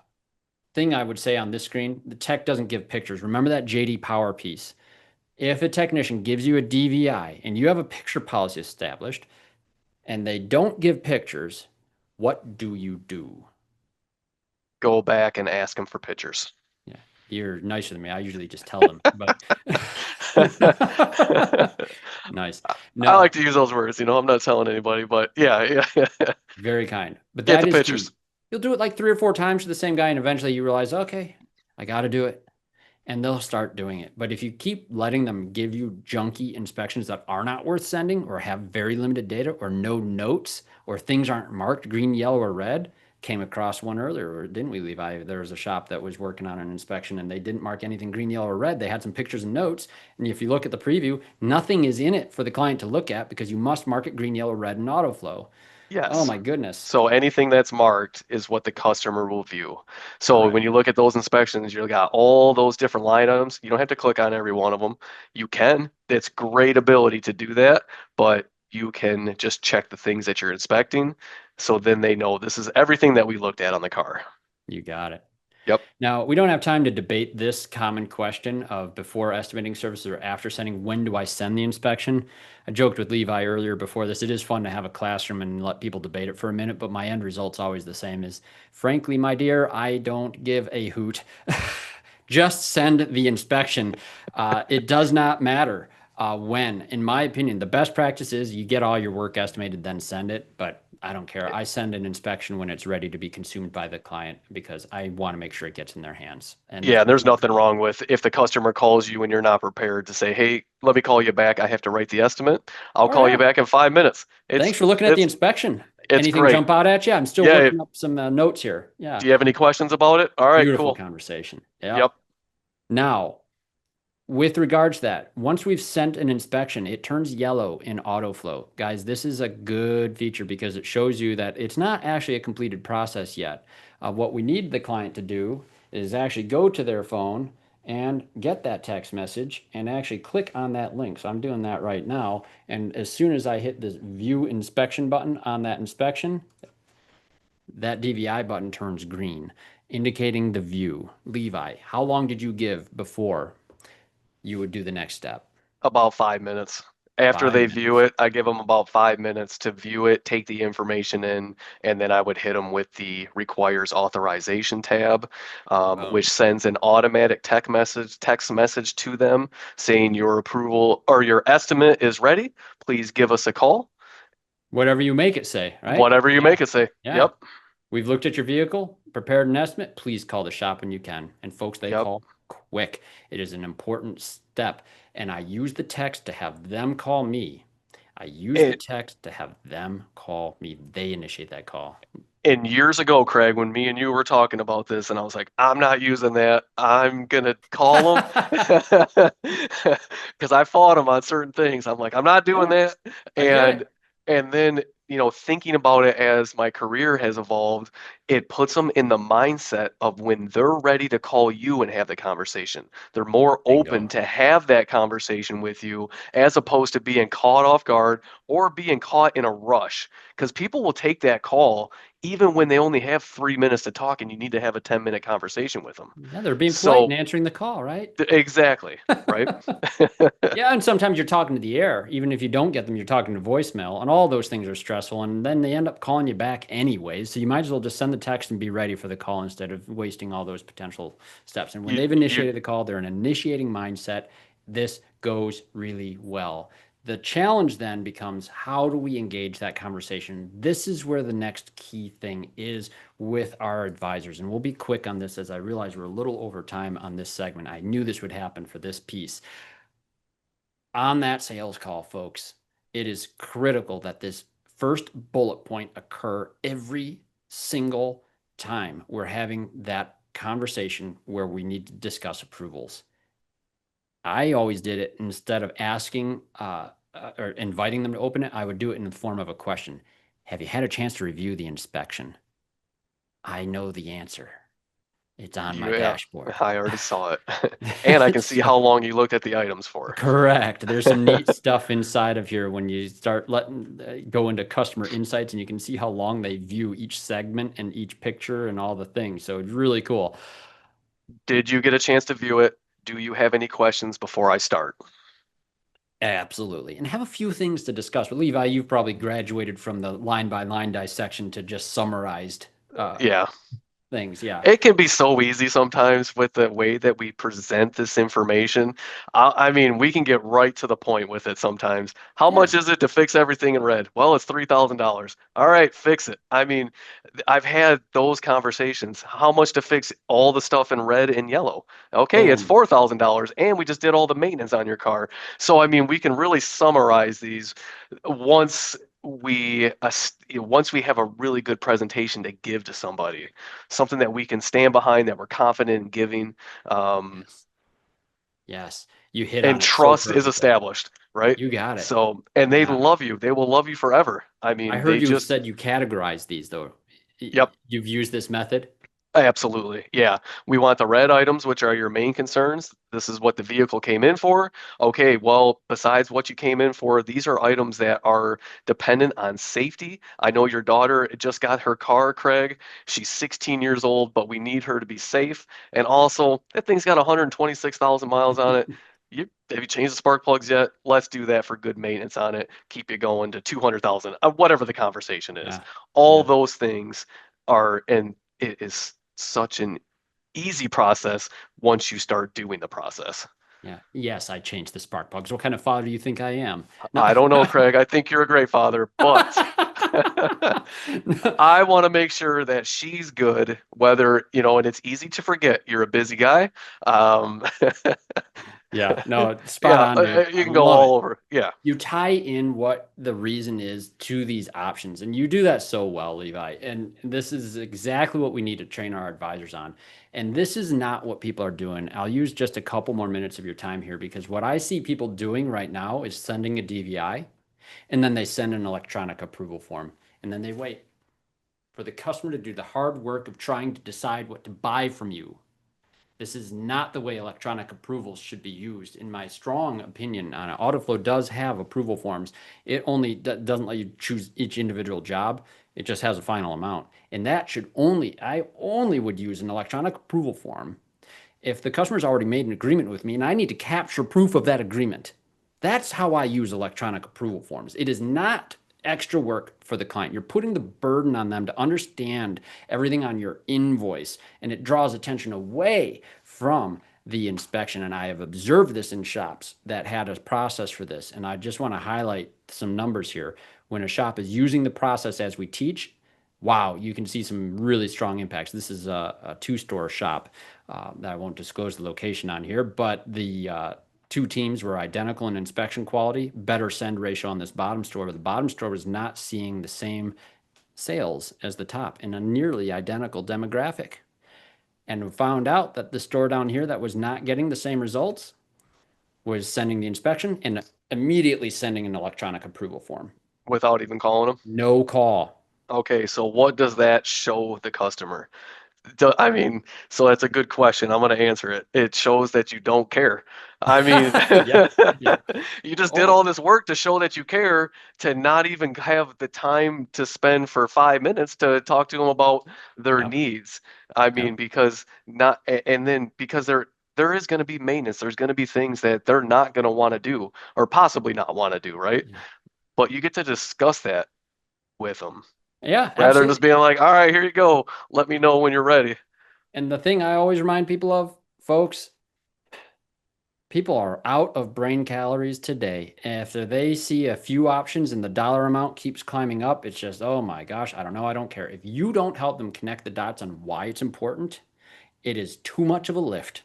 thing I would say on this screen, the tech doesn't give pictures. Remember that JD Power piece. If a technician gives you a DVI and you have a picture policy established and they don't give pictures, what do you do? Go back and ask them for pictures. Yeah, you're nicer than me. I usually just tell them, but nice. I No, like to use those words, I'm not telling anybody, but yeah, yeah. very kind. But Get that the is pictures. key. You'll do it like 3 or 4 times to the same guy, and eventually you realize, okay, I got to do it. And they'll start doing it. But if you keep letting them give you junky inspections that are not worth sending or have very limited data or no notes or things aren't marked green, yellow, or red, came across one earlier, or didn't we, Levi? There was a shop that was working on an inspection and they didn't mark anything green, yellow, or red. They had some pictures and notes. And if you look at the preview, nothing is in it for the client to look at because you must mark it green, yellow, red in Autoflow. Oh Yes. my goodness. So anything that's marked is what the customer will view. So when Correct. you look at those inspections, you've got all those different line items. You don't have to click on every one of them. You can. It's great ability to do that, but you can just check the things that you're inspecting. So then they know this is everything that we looked at on the car. You got it. Yep. Now, we don't have time to debate this common question of before estimating services or after sending, when do I send the inspection? I joked with Levi earlier before this. It is fun to have a classroom and let people debate it for a minute, but my end result's always the same is, frankly, my dear, I don't give a hoot. Just send the inspection. It does not matter when. In my opinion, the best practice is you get all your work estimated, then send it. But I don't care. I send an inspection when it's ready to be consumed by the client because I want to make sure it gets in their hands. And if Yeah, and there's nothing wrong with if the customer calls you and you're not prepared to say, "Hey, let me call you back. I have to write the estimate." I'll oh call you yeah, back in 5 minutes. It's thanks for looking at the it's inspection. it's Anything great. jump out at you? I'm still Yeah. working up some notes here. Yeah, Do you have any questions about it? All right, beautiful cool. conversation. Yeah. Yep. Now, with regards to that, once we've sent an inspection, it turns yellow in Autoflow. Guys, this is a good feature because it shows you that it's not actually a completed process yet. What we need the client to do is actually go to their phone and get that text message and actually click on that link. So I'm doing that right now. And as soon as I hit this view inspection button on that inspection, that DVI button turns green, indicating the view. Levi, how long did you give before you would do the next step? About 5 minutes. After Five they view minutes. it, I give them about 5 minutes to view it, take the information in, and then I would hit them with the requires authorization tab, which Boom. sends an automatic text message to them saying your approval or your estimate is ready. Please give us a call. Whatever you make it say, right? Whatever you Yeah. make it say. Yeah. Yep. We've looked at your vehicle, prepared an estimate. Please call the shop when you can. And folks, they Yep. call quick. It is an important step. And I use the text to have them call me. I use the And, text to have them call me. They initiate that call. and years ago, Craig, when me and you were talking about this, and I was like, I'm not using that. I'm gonna call them because I fought them on certain things. I'm like, I'm not doing Yeah, that. I get And it. and then, thinking about it as my career has evolved, it puts them in the mindset of when they're ready to call you and have the conversation. They're more open Bingo. to have that conversation with you as opposed to being caught off guard or being caught in a rush. Because people will take that call even when they only have 3 minutes to talk and you need to have a 10-minute conversation with them. Yeah, they're being polite and So, answering the call, right? exactly, right? Yeah, and sometimes you're talking to the air. Even if you don't get them, you're talking to voicemail, and all those things are stressful. And then they end up calling you back anyways. So you might as well just send the text and be ready for the call instead of wasting all those potential steps. And when You, they've you, initiated the call, they're in an initiating mindset. This goes really well. The challenge then becomes, how do we engage that conversation? This is where the next key thing is with our advisors. And we'll be quick on this as I realize we're a little over time on this segment. I knew this would happen for this piece. On that sales call, folks, it is critical that this first bullet point occur every single time we're having that conversation where we need to discuss approvals. I always did it instead of asking or inviting them to open it, I would do it in the form of a question. Have you had a chance to review the inspection? I know the answer. It's on my yeah, dashboard. I already saw it. And I can see So how long you looked at the items for. correct. There's some neat stuff inside of here when you start letting go into customer insights and you can see how long they view each segment and each picture and all the things. So it's really cool. Did you get a chance to view it? Do you have any questions before I start? Absolutely. And have a few things to discuss. But Levi, you've probably graduated from the line by line dissection to just summarized Yeah. things. Yeah. It can be so easy sometimes with the way that we present this information. I mean, we can get right to the point with it sometimes. How Yeah. much is it to fix everything in red? Well, it's $3,000. All right, fix it. I mean, I've had those conversations. How much to fix all the stuff in red and yellow? Okay, it's Boom. $4,000, and we just did all the maintenance on your car. So, I mean, we can really summarize these once once we have a really good presentation to give to somebody, something that we can stand behind, that we're confident in giving, um, Yes. Yes. You hit and on it so trust is perfectly. established, right? You got it. So, and they Yeah. love you. They will love you forever. I I mean, heard they you just, said you categorize these though. yep. You've used this method. Absolutely. Yeah. We want the red items, which are your main concerns. This is what the vehicle came in for. Okay, well, besides what you came in for, these are items that are dependent on safety. I know your daughter just got her car, Craig. She's 16 years old, but we need her to be safe. And also, that thing's got 126,000 miles on it. Have you changed the spark plugs yet? Let's do that for good maintenance on it. Keep you going to 200,000, whatever the conversation is. Yeah. All Yeah. those things are, and it is such an easy process once you start doing the process. Yeah. Yes, I changed the spark plugs. What kind of father do you think I am? No. I don't know, Craig. I think you're a great father, but I want to make sure that she's good, whether, and it's easy to forget you're a busy guy. Um, Yeah, no, spot yeah, on, dude. you I can go love it. all over. Yeah, You tie in what the reason is to these options, and you do that so well, Levi. And this is exactly what we need to train our advisors on. And this is not what people are doing. I'll use just a couple more minutes of your time here because what I see people doing right now is sending a DVI and then they send an electronic approval form and then they wait for the customer to do the hard work of trying to decide what to buy from you. This is not the way electronic approvals should be used. In my strong opinion on it, Autoflow does have approval forms. It only doesn't let you choose each individual job. It just has a final amount. And that should I only would use an electronic approval form if the customer's already made an agreement with me and I need to capture proof of that agreement. That's how I use electronic approval forms. It is not extra work for the client. You're putting the burden on them to understand everything on your invoice, and it draws attention away from the inspection. And I have observed this in shops that had a process for this. And I just want to highlight some numbers here. When a shop is using the process as we teach, wow, you can see some really strong impacts. This is a two-store shop that I won't disclose the location on here, but the two teams were identical in inspection quality, better send ratio on this bottom store, but the bottom store was not seeing the same sales as the top in a nearly identical demographic. And we found out that the store down here that was not getting the same results was sending the inspection and immediately sending an electronic approval form. without even calling them. No call. Okay, so what does that show the customer? I mean, so that's a good question. I'm going to answer it. It shows that you don't care. I mean, Yeah, yeah. you just did Oh, all this work to show that you care, to not even have the time to spend for 5 minutes to talk to them about their yep, needs. I yep. mean, because not, and then because there is going to be maintenance. There's going to be things that they're not going to want to do or possibly not want to do, right? Yeah, But you get to discuss that with them yeah, rather than just absolutely. being like, all right, here you go. Let me know when you're ready. And the thing I always remind people of, folks, people are out of brain calories today. After they see a few options and the dollar amount keeps climbing up, it's just, oh my gosh, I don't know, I don't care. If you don't help them connect the dots on why it's important, it is too much of a lift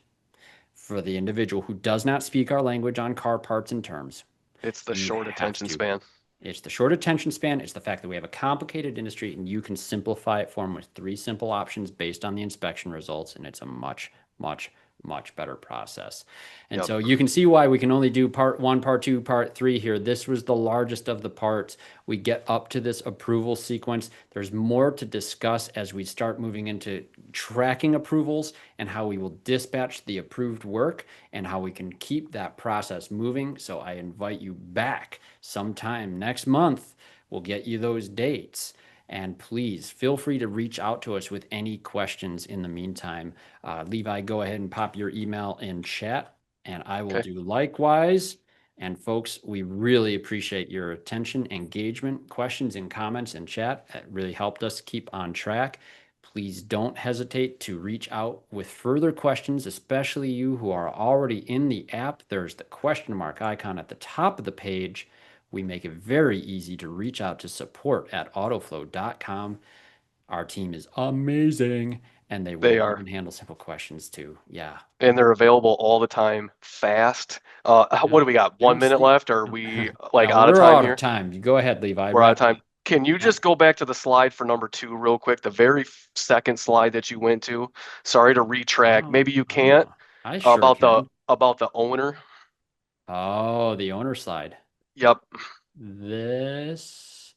for the individual who does not speak our language on car parts and terms. It's the You short have attention to. span. It's the short attention span. It's the fact that we have a complicated industry and you can simplify it for them with three simple options based on the inspection results. And it's a much, much, much better process. And Yep. so you can see why we can only do part one, part two, part three here. This was the largest of the parts. We get up to this approval sequence. There's more to discuss as we start moving into tracking approvals and how we will dispatch the approved work and how we can keep that process moving. So I invite you back sometime next month. We'll get you those dates. And please feel free to reach out to us with any questions in the meantime. Levi, go ahead and pop your email in chat, and I will Okay. do likewise. And folks, we really appreciate your attention, engagement, questions, and comments in chat. It really helped us keep on track. Please don't hesitate to reach out with further questions, especially you who are already in the app. There's the question mark icon at the top of the page. We make it very easy to reach out to support@autoflow.com. Our team is amazing and they will They love are. and handle simple questions too. Yeah. And they're available all the time, fast. Yeah. What do we got? 1 minute Absolutely. left? Are we like No, out of we're time out of here? time. You go ahead, Levi. We're out of Wrap it time. up. Can you Yep. just go back to the slide for number two real quick? The very second slide that you went to. Sorry to retrack. Oh, Maybe you can't. oh, I sure About the can. owner. Oh, the owner slide. Yep. This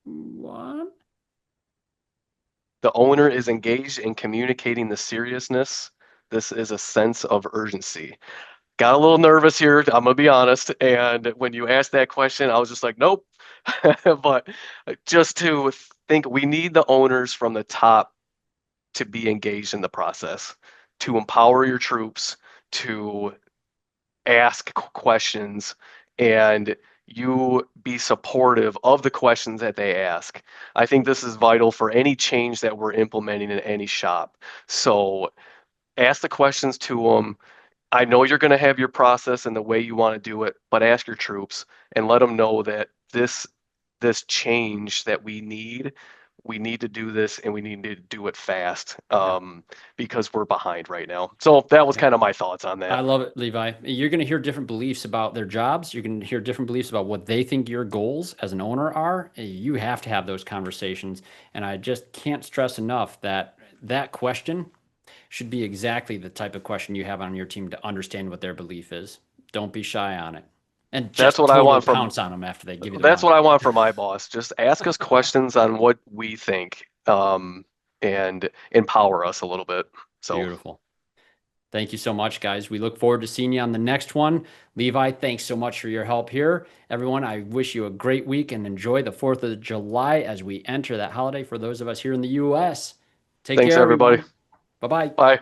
one. The owner is engaged in communicating the seriousness. This is a sense of urgency. Got a little nervous here, I'm gonna be honest. And when you asked that question, I was just like, nope. But just to think, we need the owners from the top to be engaged in the process, to empower your troops, to ask questions, and you be supportive of the questions that they ask. I think this is vital for any change that we're implementing in any shop. So ask the questions to them. I know you're going to have your process and the way you want to do it, but ask your troops and let them know that this change that we need to do this and we need to do it fast, Yeah. because we're behind right now. So that was Yeah. kind of my thoughts on I that. love it, Levi. You're going to hear different beliefs about their jobs. You're going to hear different beliefs about what they think your goals as an owner are. You have to have those conversations. And I just can't stress enough that that question should be exactly the type of question you have on your team to understand what their belief is. Don't be shy on it. And That's just what I totally want from pounce on them after they give you the that's wrong what I one. want from my boss. Just ask us questions on what we think, and empower us a little bit. So Beautiful. Thank you so much, guys. We look forward to seeing you on the next one. Levi, thanks so much for your help here. Everyone, I wish you a great week and enjoy the 4th of July as we enter that holiday for those of us here in the US. Take thanks, care, everybody. everyone. Bye bye. Bye.